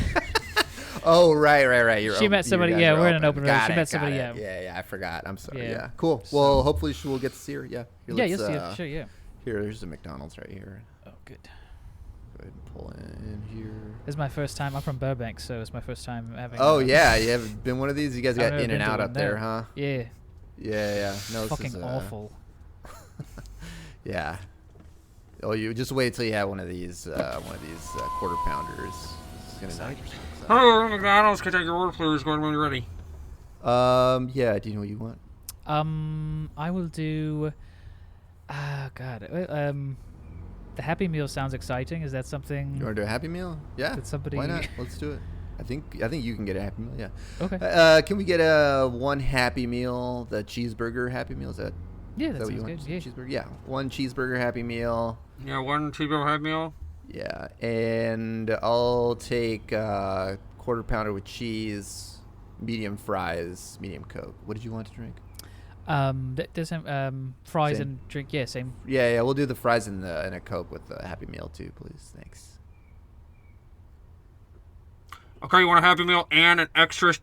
S3: Oh right.
S2: She met somebody- yeah, we're in an open room.
S3: Got
S2: She
S3: it,
S2: met somebody,
S3: got
S2: yeah.
S3: it. Yeah. I forgot. I'm sorry.
S2: Yeah.
S3: Yeah. Cool.
S2: So-
S3: Well, hopefully we'll get to see her. Yeah. Here,
S2: Yeah,
S3: let's,
S2: you'll see it. Sure, yeah.
S3: Here's the McDonald's right here.
S2: Oh, good.
S3: Go ahead and pull in here.
S2: This is my first time. I'm from Burbank, so it's my first time having.
S3: Oh yeah, you have been one of these. You guys
S2: I've
S3: got
S2: never
S3: in and
S2: been to
S3: out
S2: one
S3: up there,
S2: there.
S3: huh?
S2: Yeah.
S3: Yeah. No,
S2: Fucking
S3: this is,
S2: awful.
S3: Yeah. Oh, you just wait till you have one of these quarter pounders. It's gonna knock your socks off.
S1: Hello, McDonald's. Can I take your order, please? When you're ready.
S3: Yeah. Do you know what you want?
S2: I will do. God. The Happy Meal sounds exciting. Is that something?
S3: You want to do a Happy Meal? Yeah.
S2: Did somebody-
S3: Why not? Let's do it. I think you can get a Happy Meal. Yeah.
S2: Okay.
S3: Can we get one Happy Meal? The cheeseburger Happy Meal. Is that?
S2: Yeah,
S3: Is
S2: that
S3: that what you
S2: sounds
S3: want?
S2: good. Yeah.
S3: Cheeseburger. Yeah. One cheeseburger Happy Meal.
S1: Yeah, one cheeseburger Happy Meal.
S3: Yeah, and I'll take quarter pounder with cheese, medium fries, medium Coke. What did you want to drink?
S2: There's fries
S3: Same.
S2: and drink. Yeah, same.
S3: Yeah, we'll do the fries and a Coke with the Happy Meal too, please. Thanks.
S1: Okay, you want a Happy Meal and an extra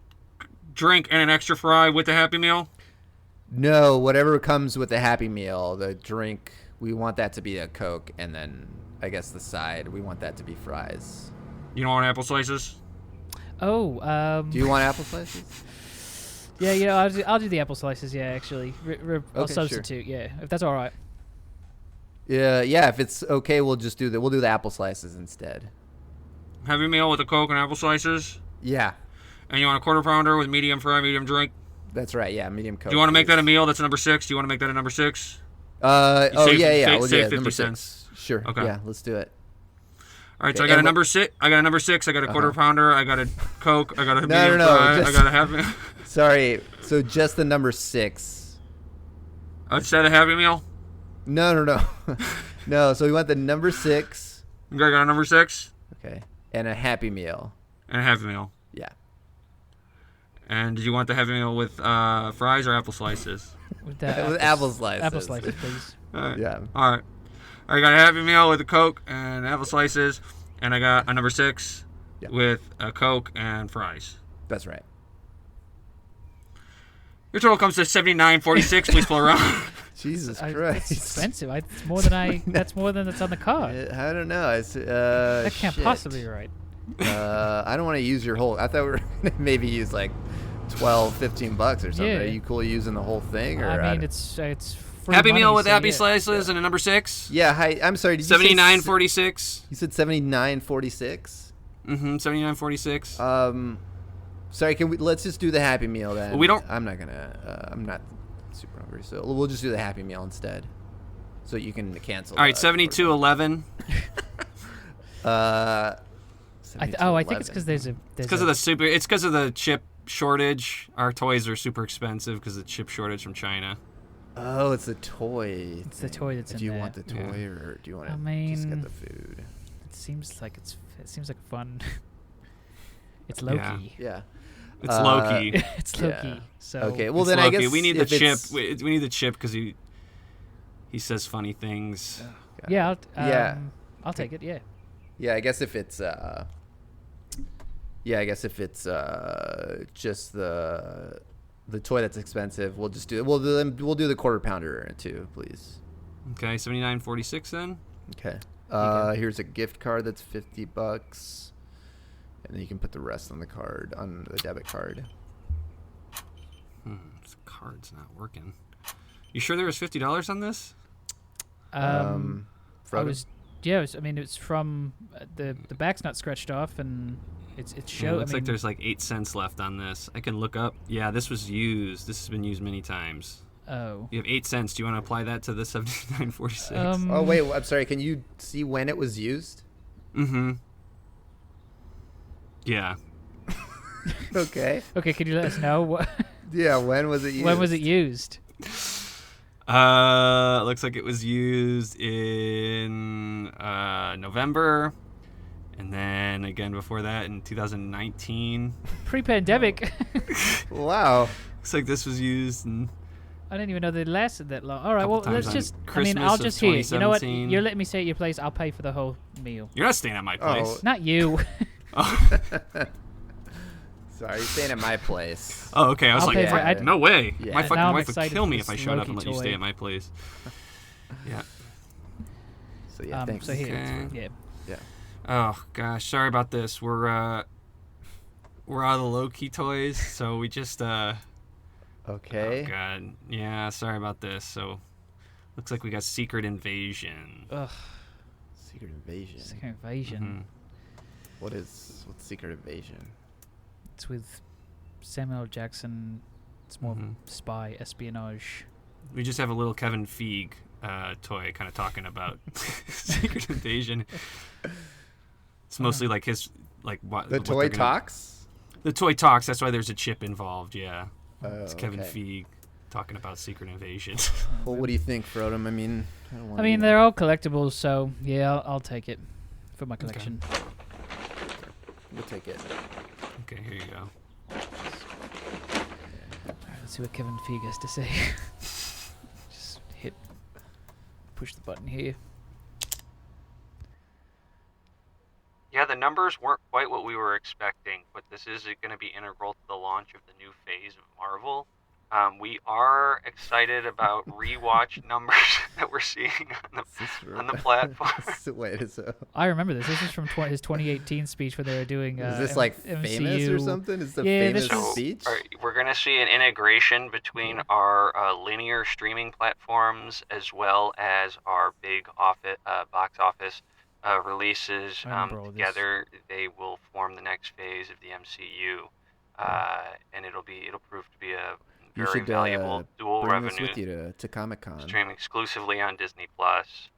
S1: drink and an extra fry with the Happy Meal?
S3: No, whatever comes with the Happy Meal, the drink, we want that to be a Coke, and then I guess the side, we want that to be fries.
S1: You don't want apple slices?
S2: Oh.
S3: Do you want apple slices?
S2: Yeah, I'll do the apple slices. Yeah, actually, I'll
S3: Okay, sure.
S2: substitute. Yeah, if that's all right.
S3: Yeah. If it's okay, we'll do the apple slices instead.
S1: Happy Meal with a Coke and apple slices?
S3: Yeah,
S1: And you want a quarter pounder with medium fry, medium drink?
S3: that's right. Yeah, medium Coke.
S1: Do you want to make
S3: please.
S1: that a meal? That's a number 6. Do you want to make that a number 6?
S3: Oh
S1: save-
S3: yeah.
S1: save-
S3: We'll
S1: save
S3: do
S1: 50
S3: number
S1: cents.
S3: 6. Sure.
S1: Okay.
S3: Yeah, let's do it.
S6: All right, so
S3: Okay,
S6: I got a
S3: and
S6: number six. I got a number six. I got a quarter pounder. I got a Coke. I got a medium
S3: no,
S6: fry. I
S3: just-
S6: got a Happy.
S3: Sorry. So just the number 6.
S6: Instead of Happy Meal,
S3: No. No. So we want the number 6.
S6: I got a number 6
S3: Okay. And a Happy Meal.
S6: and a Happy Meal.
S3: Yeah.
S6: And did you want the Happy Meal with fries or apple slices?
S2: With the
S3: With apple slices.
S2: Apple slices, please.
S6: All right.
S3: Yeah.
S6: All right. I got a Happy Meal with a Coke and apple slices, and I got a number 6
S3: Yeah.
S6: with a Coke and fries.
S3: That's right.
S6: Your total comes to $79.46. Please pull around.
S3: Jesus
S2: It's
S3: Christ.
S2: expensive. It's more than That's more than that's on the card.
S3: I don't know. It's,
S2: That can't
S3: shit.
S2: possibly be right.
S3: I don't want to use your whole. I thought we were gonna maybe use like $12, $15 or something.
S2: Yeah.
S3: Are you cool using the whole thing? Or
S2: I mean,
S3: don't-
S2: it's free
S6: Happy
S2: money,
S6: Meal with
S2: so
S6: happy
S2: yeah.
S6: slices and a number 6.
S3: Yeah. Hi. I'm sorry. Did you say
S6: $79.46.
S3: You said $79.46.
S6: $79.46.
S3: Sorry. Can we? Let's just do the Happy Meal then.
S6: Well, we don't-
S3: I'm not gonna. I'm not super hungry, so we'll just do the Happy Meal instead. So you can cancel.
S6: All right,
S3: the-
S6: 72.11.
S3: Uh.
S2: I think it's because there's a
S6: Because of the super. It's because of the chip shortage. Our toys are super expensive because of the chip shortage from China.
S3: Oh, it's the toy.
S2: It's the toy that's
S3: Do
S2: in
S3: you
S2: there.
S3: want the toy or do you want to
S2: I
S3: just get
S2: mean-
S3: the food?
S2: It seems like fun. It's low
S6: Yeah.
S2: key.
S3: Yeah.
S6: It's Loki.
S2: It's low
S3: Yeah.
S2: key. So
S3: Okay. Well,
S6: It's
S3: then
S6: Loki.
S3: I guess
S6: we need the
S3: if
S6: chip.
S3: it's-
S6: We need the chip because he says funny things.
S2: yeah,
S3: Yeah.
S2: I'll take it. Yeah.
S3: Yeah, I guess if it's just the toy that's expensive, we'll just do. We'll do the quarter pounder too, please.
S6: Okay, 79.46 then.
S3: Okay. Here's a gift card that's $50, and then you can put the rest on the card on the debit card.
S6: This card's not working. You sure there was $50 on this?
S2: I
S3: Frodo?
S2: was. Yeah. I mean, it's from the back's not scratched off, and it
S6: Yeah,
S2: shows.
S6: looks like there's like 8 cents left on this. I can look up. Yeah, this was used. This has been used many times.
S2: Oh.
S6: You have 8 cents. Do you want to apply that to the 79.46?
S3: Oh wait, I'm sorry. Can you see when it was used?
S6: Mm-hmm. Yeah.
S3: Okay.
S2: Okay. Can you let us know
S3: Yeah. When was it used?
S2: when was it used?
S6: Looks like it was used in November, and then again before that in 2019.
S2: Pre-pandemic.
S3: Wow.
S6: Looks like this was used in.
S2: I didn't even know they lasted that long. All right,
S6: Couple
S2: well,
S6: times
S2: let's
S6: on
S2: just.
S6: Christmas
S2: I'll
S6: of
S2: just hear. You know what?
S6: 2017.
S2: You're letting me stay at your place. I'll pay for the whole meal.
S6: You're not staying at my place.
S2: Not you.
S6: Oh,
S3: Sorry, you're staying at my place.
S6: oh okay. I was
S2: I'll
S6: like,
S2: pay for
S6: "Fuck,
S3: it.
S6: no way.
S3: Yeah.
S6: My
S3: Now
S6: fucking
S2: I'm
S6: wife would
S2: excited
S6: kill
S2: for
S6: me if I
S2: this
S6: showed up
S2: Loki
S6: and let you
S2: toy.
S6: stay at my place. Yeah.
S3: So yeah, thanks.
S2: So here,
S6: Okay.
S2: yeah.
S6: Oh gosh, sorry about this. We're out of the low-key toys, so we just
S3: Okay.
S6: Oh god, yeah. Sorry about this. So, looks like we got Secret Invasion.
S2: Ugh,
S3: Secret Invasion.
S2: Secret Invasion.
S3: What's Secret Invasion?
S2: It's with Samuel L. Jackson. It's more
S6: Mhm.
S2: spy espionage.
S6: We just have a little Kevin Feige toy, kind of talking about Secret Invasion. It's mostly like his what
S3: The
S6: what
S3: toy
S6: they're gonna-
S3: talks?
S6: The toy talks. That's why there's a chip involved. Yeah,
S3: Oh,
S6: it's Kevin
S3: okay.
S6: Feige talking about Secret Invasion.
S3: Well, what do you think, Frodo? I mean, I don't want
S2: I mean, they're all collectibles, so yeah, I'll take it for my collection.
S3: We'll take it.
S6: Okay, here you go.
S2: Alright, let's see what Kevin Feige has to say. Just push the button here.
S6: Yeah, the numbers weren't quite what we were expecting, but this is going to be integral to the launch of the new phase of Marvel. We are excited about rewatch numbers that we're seeing on the platform.
S3: Wait,
S2: I remember this. This is from his 2018 speech where they were doing.
S3: is this like famous or
S2: MCU.
S3: something? Is the
S2: Yeah,
S3: famous
S2: this is-
S3: speech?
S6: We're going to see an integration between our linear streaming platforms as well as our big box office releases.
S2: I remember all this.
S6: Together, they will form the next phase of the MCU, and it'll prove to be a
S3: You
S6: very
S3: should
S6: valuable dual
S3: bring
S6: revenue
S3: this with you to Comic-Con.
S6: stream exclusively on Disney Plus.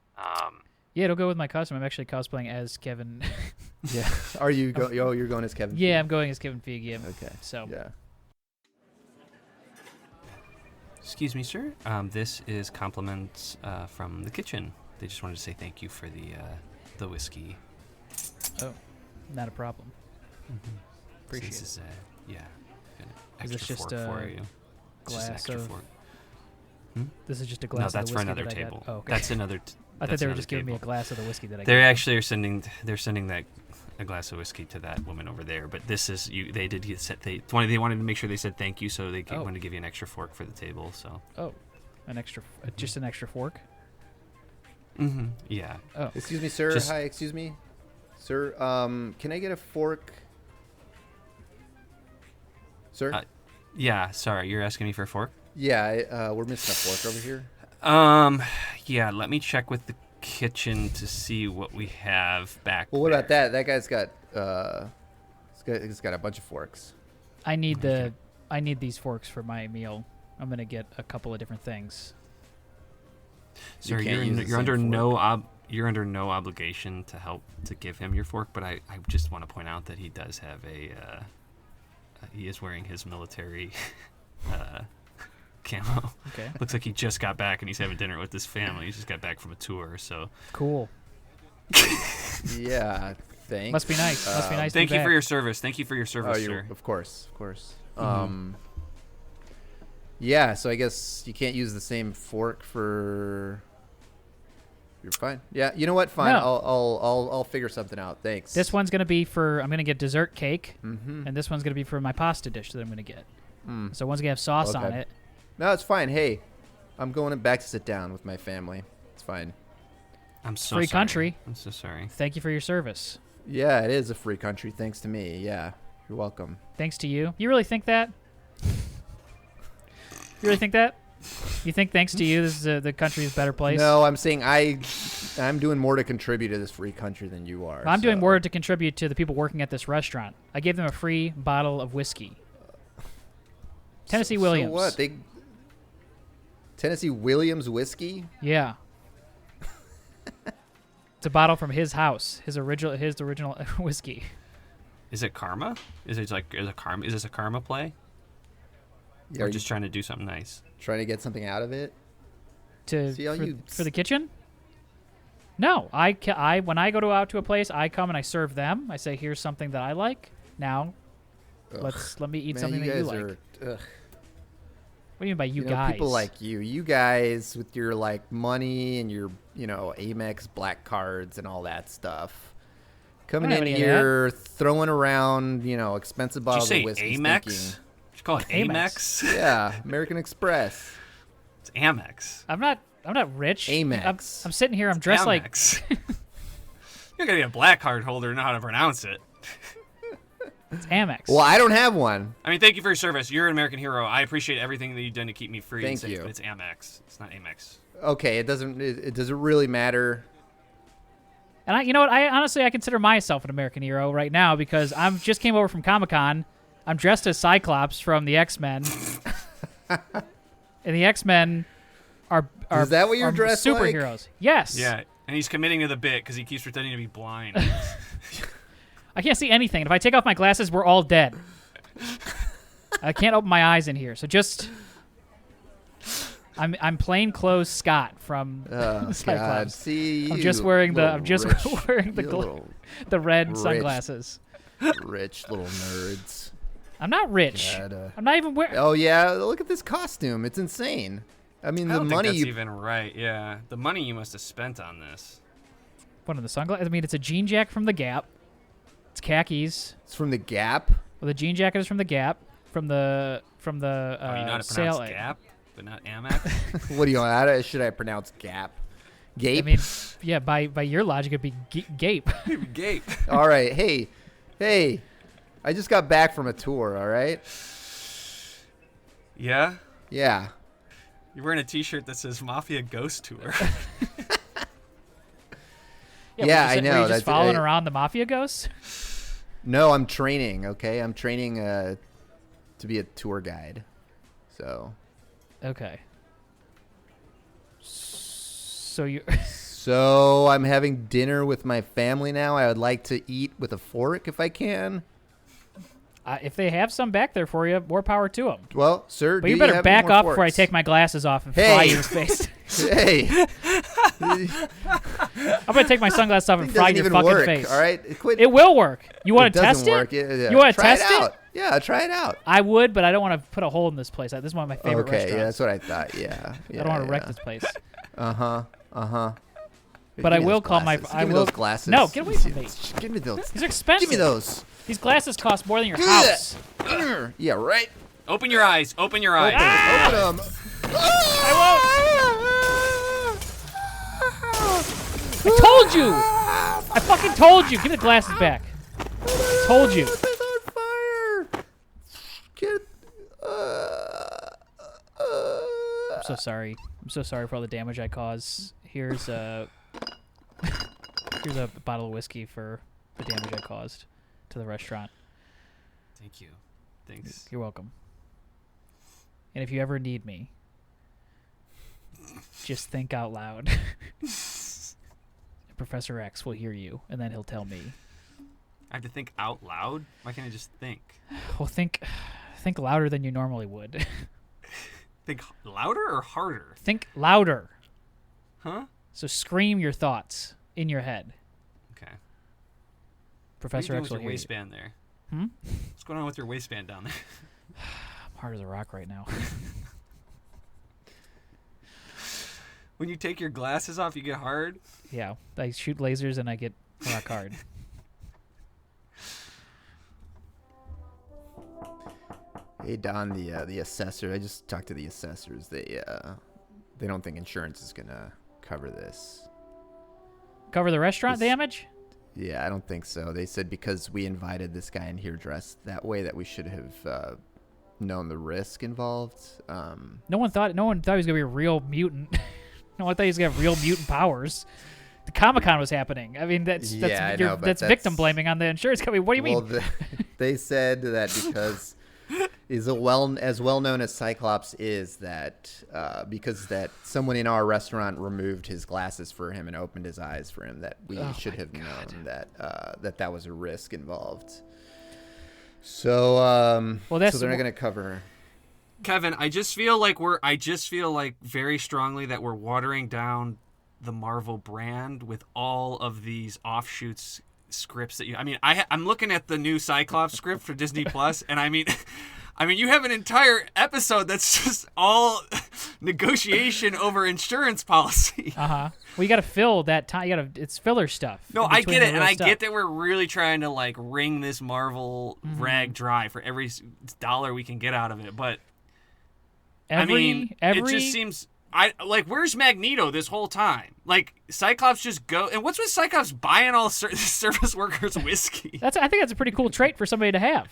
S2: Yeah, it'll go with my costume. I'm actually cosplaying as Kevin.
S3: Yeah. Are you go? Oh, you're going as Kevin.
S2: Yeah,
S3: Feige.
S2: I'm going as Kevin Feige. Yeah.
S3: Okay.
S2: So
S3: Yeah.
S6: Excuse me, sir. This is compliments from the kitchen. They just wanted to say thank you for the whiskey.
S2: Oh, not a problem.
S6: Mm-hmm.
S2: Appreciate
S6: This
S2: it.
S6: is an
S2: Is
S6: extra
S2: this just
S6: fork
S2: a
S6: for you. It's just an
S2: glass
S6: extra
S2: of?
S6: fork.
S2: This is just a
S6: No,
S2: glass.
S6: that's
S2: of
S6: for
S2: the whiskey
S6: another
S2: that I got.
S6: table.
S2: Oh, okay.
S6: That's another.
S2: I thought
S6: that's
S2: they were
S6: another
S2: just giving me a
S6: table.
S2: glass of the whiskey that I
S6: They
S2: got.
S6: actually are sending. They're sending that a glass of whiskey to that woman over there. But this is you. They did get set. They wanted to make sure they said thank you, so they wanted to give you an extra fork for the table. So.
S2: Oh, just an extra fork.
S6: Mm-hmm. Yeah.
S2: Oh,
S3: Excuse me, sir.
S6: Just-
S3: Hi. Excuse me, sir. Can I get a fork? Sir.
S6: Yeah. Sorry, you're asking me for a fork.
S3: Yeah. We're missing a fork over here.
S6: Yeah. Let me check with the kitchen to see what we have back.
S3: Well, what
S6: there.
S3: about that? That guy's got he's got a bunch of forks.
S2: I need these forks for my meal. I'm gonna get a couple of different things.
S6: Sir,
S3: You can't use the
S6: you're under
S3: same fork.
S6: you're under no obligation to help to give him your fork, but I just want to point out that he does have he is wearing his military camo.
S2: Okay.
S6: Looks like he just got back and he's having dinner with his family. He just got back from a tour, so
S2: Cool.
S3: Yeah. Thanks.
S2: Must be nice. Must be nice. to
S6: thank
S2: be
S6: you for
S2: back.
S6: your service. Thank you for your
S3: Oh,
S6: service, sir.
S3: of course, of course.
S6: Mhm.
S3: Yeah. So I guess you can't use the same fork for. You're fine. Yeah. You know what? Fine.
S2: No.
S3: I'll figure something out. Thanks.
S2: This one's gonna be for. I'm gonna get dessert cake,
S3: Mm-hmm.
S2: and this one's gonna be for my pasta dish that I'm gonna get.
S3: Mm.
S2: So one's gonna have sauce on
S3: Okay.
S2: it.
S3: No, it's fine. Hey, I'm going back to sit down with my family. It's fine.
S6: I'm so
S2: Free
S6: sorry.
S2: country.
S6: I'm so sorry.
S2: Thank you for your service.
S3: Yeah, it is a free country. Thanks to me. Yeah. You're welcome.
S2: Thanks to you. You really think that? You really think that? You think thanks to you, this is the country's a better place?
S3: No, I'm saying I'm doing more to contribute to this free country than you are.
S2: I'm doing
S3: so-
S2: more to contribute to the people working at this restaurant. I gave them a free bottle of whiskey. Tennessee Williams.
S3: So what? Tennessee Williams whiskey?
S2: Yeah. It's a bottle from his house, his original whiskey.
S6: Is it karma? Is this a karma play?
S3: Yeah,
S6: Or
S3: are you
S6: just trying to do something nice?
S3: trying to get something out of it?
S2: To
S3: See how you
S2: for the kitchen? No, when I go out to a place, I come and I serve them. I say, "Here's something that I like. Now,
S3: Ugh.
S2: let me eat
S3: Man,
S2: something
S3: you
S2: that you
S3: guys
S2: like."
S3: are. Ugh.
S2: What do you mean by you
S3: know,
S2: guys?
S3: people like you guys with your like money and your Amex black cards and all that stuff, coming
S2: don't have
S3: in
S2: any of that.
S3: here throwing around expensive
S6: Did you
S3: bottles
S6: say
S3: of whiskey.
S6: Amex?
S3: thinking,
S6: Did you call it
S2: Amex.
S6: Amex?
S3: yeah, American Express.
S6: It's Amex.
S2: I'm not rich.
S3: Amex.
S2: I'm sitting here. I'm dressed like.
S6: Amex. You're gonna be a black card holder and know how to pronounce it.
S2: It's Amex.
S3: Well, I don't have one.
S6: I mean, thank you for your service. You're an American hero. I appreciate everything that you've done to keep me free and
S3: Thank
S6: safe.
S3: you.
S6: But it's Amex. It's not Amex.
S3: Okay, it doesn't. It doesn't really matter.
S2: And you know what? I consider myself an American hero right now because I'm just came over from Comic-Con. I'm dressed as Cyclops from the X-Men, and the X-Men are
S3: Is that what you're
S2: are
S3: dressed like?
S2: superheroes. Yes.
S6: Yeah, and he's committing to the bit because he keeps pretending to be blind.
S2: I can't see anything. And if I take off my glasses, we're all dead. I can't open my eyes in here. So just, I'm plain clothes Scott from
S3: Oh God!
S2: Cyclops.
S3: See,
S2: I'm
S3: you
S2: just wearing the
S3: little
S2: I'm just
S3: rich-
S2: wearing the
S3: you little
S2: the red
S3: rich.
S2: sunglasses.
S3: rich little nerds.
S2: I'm not rich.
S3: God,
S2: I'm not even wearing.
S3: Oh yeah, look at this costume. It's insane. I mean,
S6: I
S3: the
S6: don't
S3: money
S6: think that's
S3: you
S6: even right. Yeah, the money you must have spent on this.
S2: One of the sunglasses. I mean, it's a jean jacket from the Gap. It's khakis.
S3: it's from the Gap.
S2: Well, the jean jacket is from the Gap. From the
S6: Oh, you know how to
S2: sale.
S6: pronounce Gap, but not Amex.
S3: What do you should I pronounce Gap? Gape.
S2: I mean, yeah. By your logic, it'd be Gape.
S6: Gape.
S3: All right. Hey. I just got back from a tour. All right.
S6: Yeah,
S3: Yeah.
S6: you're wearing a T-shirt that says Mafia Ghost Tour.
S3: Yeah, I
S2: Were you
S3: know,
S2: just
S3: that's-
S2: following around the mafia ghosts.
S3: No, I'm training. Okay, I'm training to be a tour guide. So.
S2: Okay. So you.
S3: So I'm having dinner with my family now. I would like to eat with a fork if I can.
S2: If they have some back there for you, more power to them.
S3: Well, sir,
S2: But
S3: do
S2: you better
S3: have
S2: back
S3: more
S2: up
S3: forks?
S2: before I take my glasses off and
S3: Hey.
S2: fry you in the face.
S3: Hey,
S2: I'm going to take my sunglasses off and
S3: it
S2: fry
S3: doesn't
S2: your
S3: even
S2: fucking
S3: work.
S2: face.
S3: All right, quit.
S2: It will work. You want to
S3: doesn't
S2: test
S3: work.
S2: it?
S3: Yeah.
S2: You want to
S3: Try
S2: test
S3: it
S2: it?
S3: out. Yeah, try it out.
S2: I would, but I don't want to put a hole in this place. This is one of my favorite
S3: Okay,
S2: restaurants.
S3: yeah, that's what I thought. Yeah,
S2: I don't want to wreck this place.
S3: Uh-huh.
S2: But I will call my.
S3: Give
S2: I
S3: me
S2: will.
S3: those glasses.
S2: No, get away from me.
S3: Give me those.
S2: These are expensive.
S3: Give me those.
S2: These glasses cost more than your house.
S3: Yeah, right.
S1: Open your eyes. Open your eyes.
S3: Open them.
S2: I told you. I fucking told you. Give me the glasses back. Told you.
S3: It's on fire. Get.
S2: I'm so sorry. I'm so sorry for all the damage I caused. Here's a bottle of whiskey for the damage I caused to the restaurant.
S1: Thank you. Thanks.
S2: You're welcome. And if you ever need me, just think out loud. Professor X will hear you, and then he'll tell me.
S1: I have to think out loud? Why can't I just think?
S2: Well, think louder than you normally would.
S1: Think louder or harder?
S2: Think louder.
S1: Huh?
S2: So scream your thoughts in your head.
S1: Okay.
S2: Professor
S1: What are you
S2: X
S1: doing
S2: will
S1: with your
S2: hear you.
S1: waistband there?
S2: Hmm?
S1: What's going on with your waistband down there?
S2: I'm hard as a rock right now.
S1: When you take your glasses off, you get hard?
S2: Yeah, I shoot lasers and I get rock hard.
S3: Hey Don, the assessor. I just talked to the assessors. They don't think insurance is gonna cover this.
S2: Cover the restaurant
S3: This-
S2: damage?
S3: Yeah, I don't think so. They said because we invited this guy in here dressed that way that we should have known the risk involved.
S2: No one thought he was gonna be a real mutant. No one thought he was gonna have real mutant powers. The Comic-Con was happening. I mean, that's
S3: Yeah, I know, but
S2: that's victim blaming on the insurance company. What do you mean?
S3: Well, they said that because is as well known as Cyclops is that because that someone in our restaurant removed his glasses for him and opened his eyes for him that we should have known that that was a risk involved. So
S2: Well, that's
S3: so they're not going to cover.
S1: Kevin, I just feel like very strongly that we're watering down the Marvel brand with all of these offshoots scripts that I'm looking at the new Cyclops script for Disney Plus, and I mean you have an entire episode that's just all negotiation over insurance policy.
S2: Well, you got to fill that time. It's filler stuff.
S1: No,
S2: in
S1: I
S2: between
S1: get
S2: the
S1: it, and
S2: real
S1: I
S2: stuff.
S1: get that we're really trying to like wring this Marvel rag dry for every dollar we can get out of it, but it just seems where's Magneto this whole time? Like Cyclops just go, and what's with Cyclops buying all service workers whiskey?
S2: I think that's a pretty cool trait for somebody to have.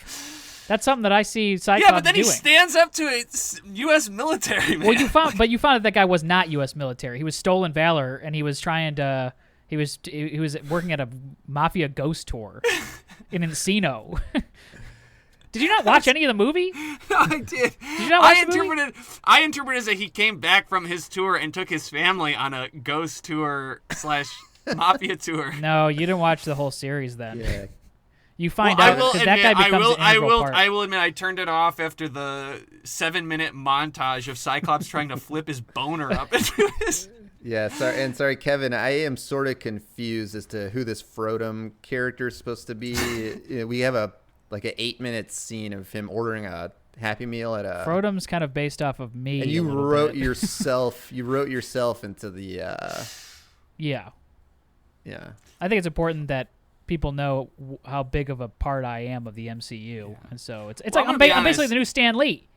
S2: That's something that I see Cyclops
S1: Yeah, but then
S2: doing.
S1: he stands up to a U.S. military man.
S2: Well, you found that guy was not U.S. military. He was stolen valor, and he was trying to. He was working at a mafia ghost tour in Encino. Did you not watch any of the movie?
S1: No, I did.
S2: Did you not watch the movie?
S1: I interpreted as that he came back from his tour and took his family on a ghost tour / mafia tour.
S2: No, you didn't watch the whole series then.
S3: Yeah.
S2: You find
S1: Well,
S2: out because that guy becomes an integral part.
S1: I will admit I turned it off after the 7-minute montage of Cyclops trying to flip his boner up into his.
S3: Yeah, sorry, Kevin. I am sort of confused as to who this Frodom character is supposed to be. We have an 8-minute scene of him ordering a Happy Meal at a.
S2: Frodom's kind of based off of me.
S3: And you wrote yourself. You wrote yourself into the.
S2: Yeah.
S3: Yeah.
S2: I think it's important that people know how big of a part I am of the MCU, and so it's
S1: Well,
S2: like
S1: I'm
S2: I'm basically the new Stan Lee.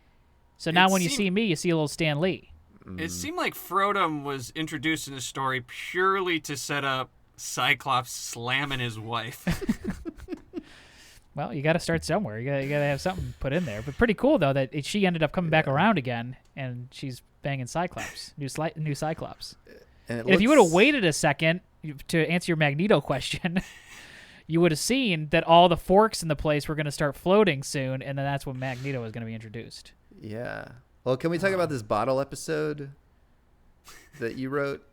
S2: So now when you see me, you see a little Stan Lee.
S1: It seemed like Frodom was introduced in the story purely to set up Cyclops slamming his wife.
S2: Well, you got to start somewhere. You got to have something put in there. But pretty cool though that she ended up coming back around again, and she's banging Cyclops, new Cyclops.
S3: And
S2: if you would have waited a second to answer your Magneto question, you would have seen that all the forks in the place were going to start floating soon, and then that's when Magneto was going to be introduced.
S3: Yeah. Well, can we talk about this bottle episode that you wrote?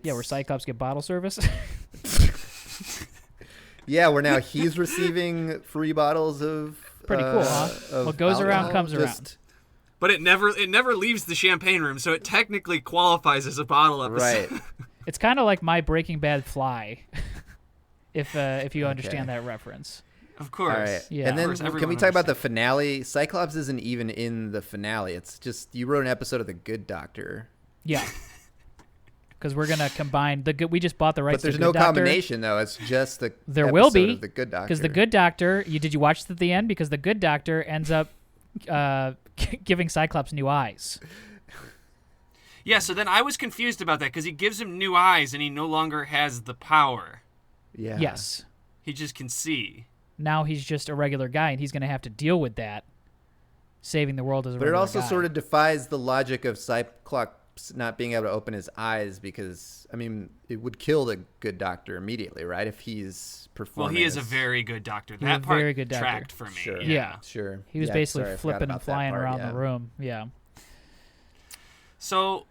S2: where Cyclops get bottle service.
S3: Yeah, where now he's receiving free bottles of.
S2: Pretty cool, huh? What goes around comes around.
S6: But it never leaves the champagne room, so it technically qualifies as a bottle episode.
S3: Right.
S2: It's kind of like my Breaking Bad fly, if you understand that reference.
S6: Of course.
S3: All right.
S2: Yeah.
S3: And then
S6: Of course,
S3: can we talk about the finale? Cyclops isn't even in the finale. It's just you wrote an episode of The Good Doctor.
S2: Yeah. Because we're gonna combine the good. We just bought the rights.
S3: But there's
S2: to
S3: no
S2: Good Doctor.
S3: combination though. It's just the
S2: There will be
S3: of The Good Doctor.
S2: because the Good Doctor. Did you watch it at the end? Because the Good Doctor ends up giving Cyclops new eyes.
S6: Yeah. So then I was confused about that because he gives him new eyes and he no longer has the power.
S3: Yeah.
S2: Yes.
S6: He just can see.
S2: Now he's just a regular guy, and he's gonna have to deal with that. Saving the world as a
S3: But it
S2: regular
S3: also
S2: guy.
S3: sort of defies the logic of Cyclops not being able to open his eyes because, I mean, it would kill the Good Doctor immediately, right? If he's
S6: Well,
S3: performing.
S6: he is a very good doctor.
S2: He's a
S6: That part
S2: very good doctor.
S6: tracked for me.
S3: Sure.
S2: Yeah.
S3: Sure.
S2: He was
S3: Yeah,
S2: basically
S3: sorry, I forgot
S2: flipping and
S3: about that
S2: flying
S3: part,
S2: around
S3: yeah.
S2: the room. Yeah.
S6: So,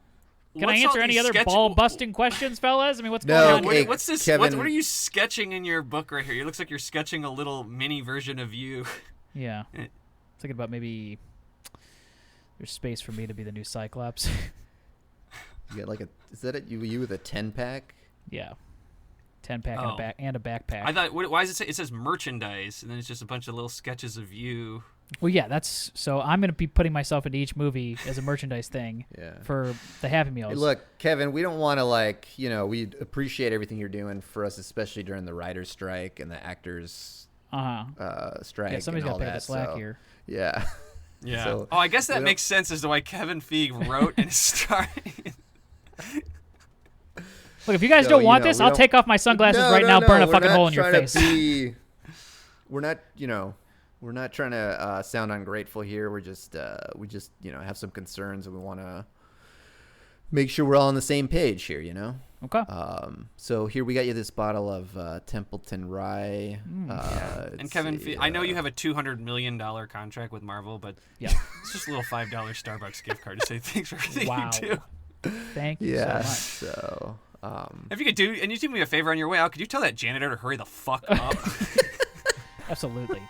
S2: Can I
S6: what's
S2: answer
S6: all
S2: any
S6: these
S2: other
S6: sketch-
S2: ball-busting questions, fellas? I mean, what's
S3: No,
S2: going on
S3: okay.
S2: here?
S6: What's this?
S3: Kevin-
S6: What are you sketching in your book right here? It looks like you're sketching a little mini version of you.
S2: Yeah.
S6: Eh.
S2: Thinking about maybe there's space for me to be the new Cyclops.
S3: You get like is that it? You with a 10-pack?
S2: Yeah. 10-pack
S6: Oh.
S2: and a backpack.
S6: I thought, why does it say? It says merchandise, and then it's just a bunch of little sketches of you.
S2: Well, yeah, that's so I'm going to be putting myself into each movie as a merchandise thing
S3: Yeah.
S2: for the Happy Meals.
S3: Hey, look, Kevin, we don't want to we appreciate everything you're doing for us, especially during the writer's strike and the actors strike.
S2: Yeah, somebody's
S3: got to
S2: pay the slack here.
S3: Yeah.
S6: Yeah.
S3: So,
S6: I guess
S3: we
S6: that
S3: don't-
S6: makes sense as to why Kevin Feige wrote and started.
S2: Look, if you guys
S3: So,
S2: don't
S3: you
S2: want
S3: know,
S2: this,
S3: we
S2: I'll
S3: don't-
S2: take off my sunglasses
S3: No,
S2: right
S3: no,
S2: now,
S3: no,
S2: burn a
S3: we're
S2: fucking
S3: not
S2: hole in your
S3: trying
S2: face.
S3: We're not, we're not trying to sound ungrateful here. We just have some concerns and we want to make sure we're all on the same page here,
S2: Okay.
S3: So here we got you this bottle of Templeton Rye.
S6: And Kevin, I know you have a $200 million contract with Marvel, but
S2: Yeah.
S6: it's just a little $5 Starbucks gift card to say thanks for everything
S2: Wow.
S6: you do.
S2: Thank you
S3: Yeah.
S2: so much.
S3: So
S6: If you could and you do me a favor on your way out, could you tell that janitor to hurry the fuck up?
S2: Absolutely.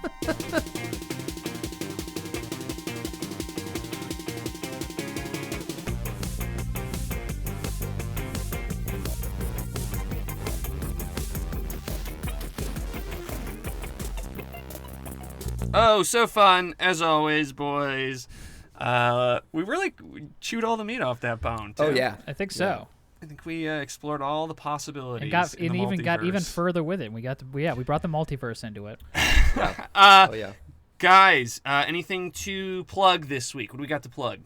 S6: Oh, so fun, as always, boys. We really chewed all the meat off that bone, too.
S3: oh yeah.
S2: I think so.
S6: I think we explored all the possibilities.
S2: And even got even
S6: multiverse.
S2: further with it. We brought the multiverse into it.
S3: Oh yeah.
S6: Guys, anything to plug this week? What do we got to plug?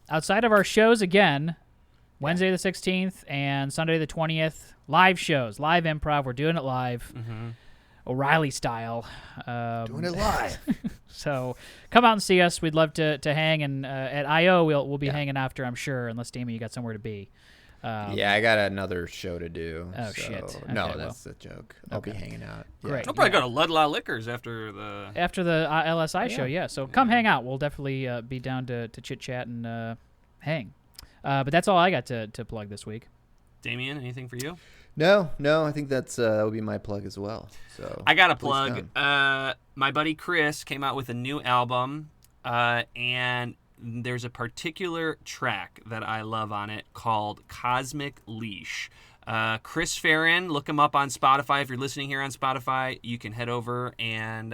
S2: Outside of our shows again, Wednesday the 16th and Sunday the 20th, live shows, live improv. We're doing it live. O'Reilly style.
S3: Doing it live.
S2: So come out and see us. We'd love to hang, and at I.O. we'll be hanging after, I'm sure, unless, Damien, you got somewhere to be.
S3: Yeah, I got another show to do.
S2: Oh,
S3: so-
S2: shit.
S3: No,
S2: Okay,
S3: that's a joke. I'll be hanging out.
S2: Great.
S6: I'll probably go to Ludlow Liquors after the...
S2: After the LSI show, yeah. So come hang out. We'll definitely be down to chit-chat and hang. But that's all I got to plug this week.
S6: Damien, anything for you?
S3: No, I think that would be my plug as well. So
S6: I got a
S3: please
S6: plug.
S3: come.
S6: My buddy Chris came out with a new album, and there's a particular track that I love on it called Cosmic Leash. Chris Farron, look him up on Spotify. If you're listening here on Spotify, you can head over and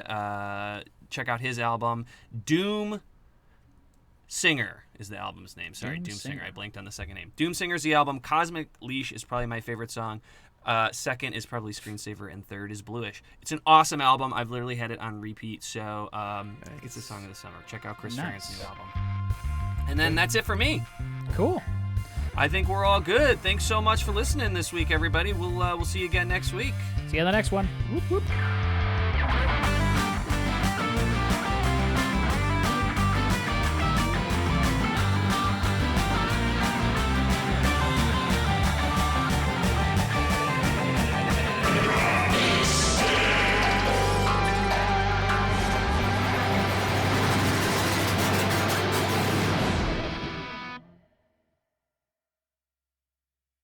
S6: check out his album. Doom Singer is the album's name. Sorry, Doom Singer. I blanked on the second name. Doom Singer's the album. Cosmic Leash is probably my favorite song. Second is probably Screensaver, and third is Bluish. It's an awesome album. I've literally had it on repeat, so it's the song of the summer. Check out Chris Farron's new album. And then that's it for me.
S2: Cool.
S6: I think we're all good. Thanks so much for listening this week, everybody. We'll see you again next week.
S2: See you on the next one. Whoop, whoop.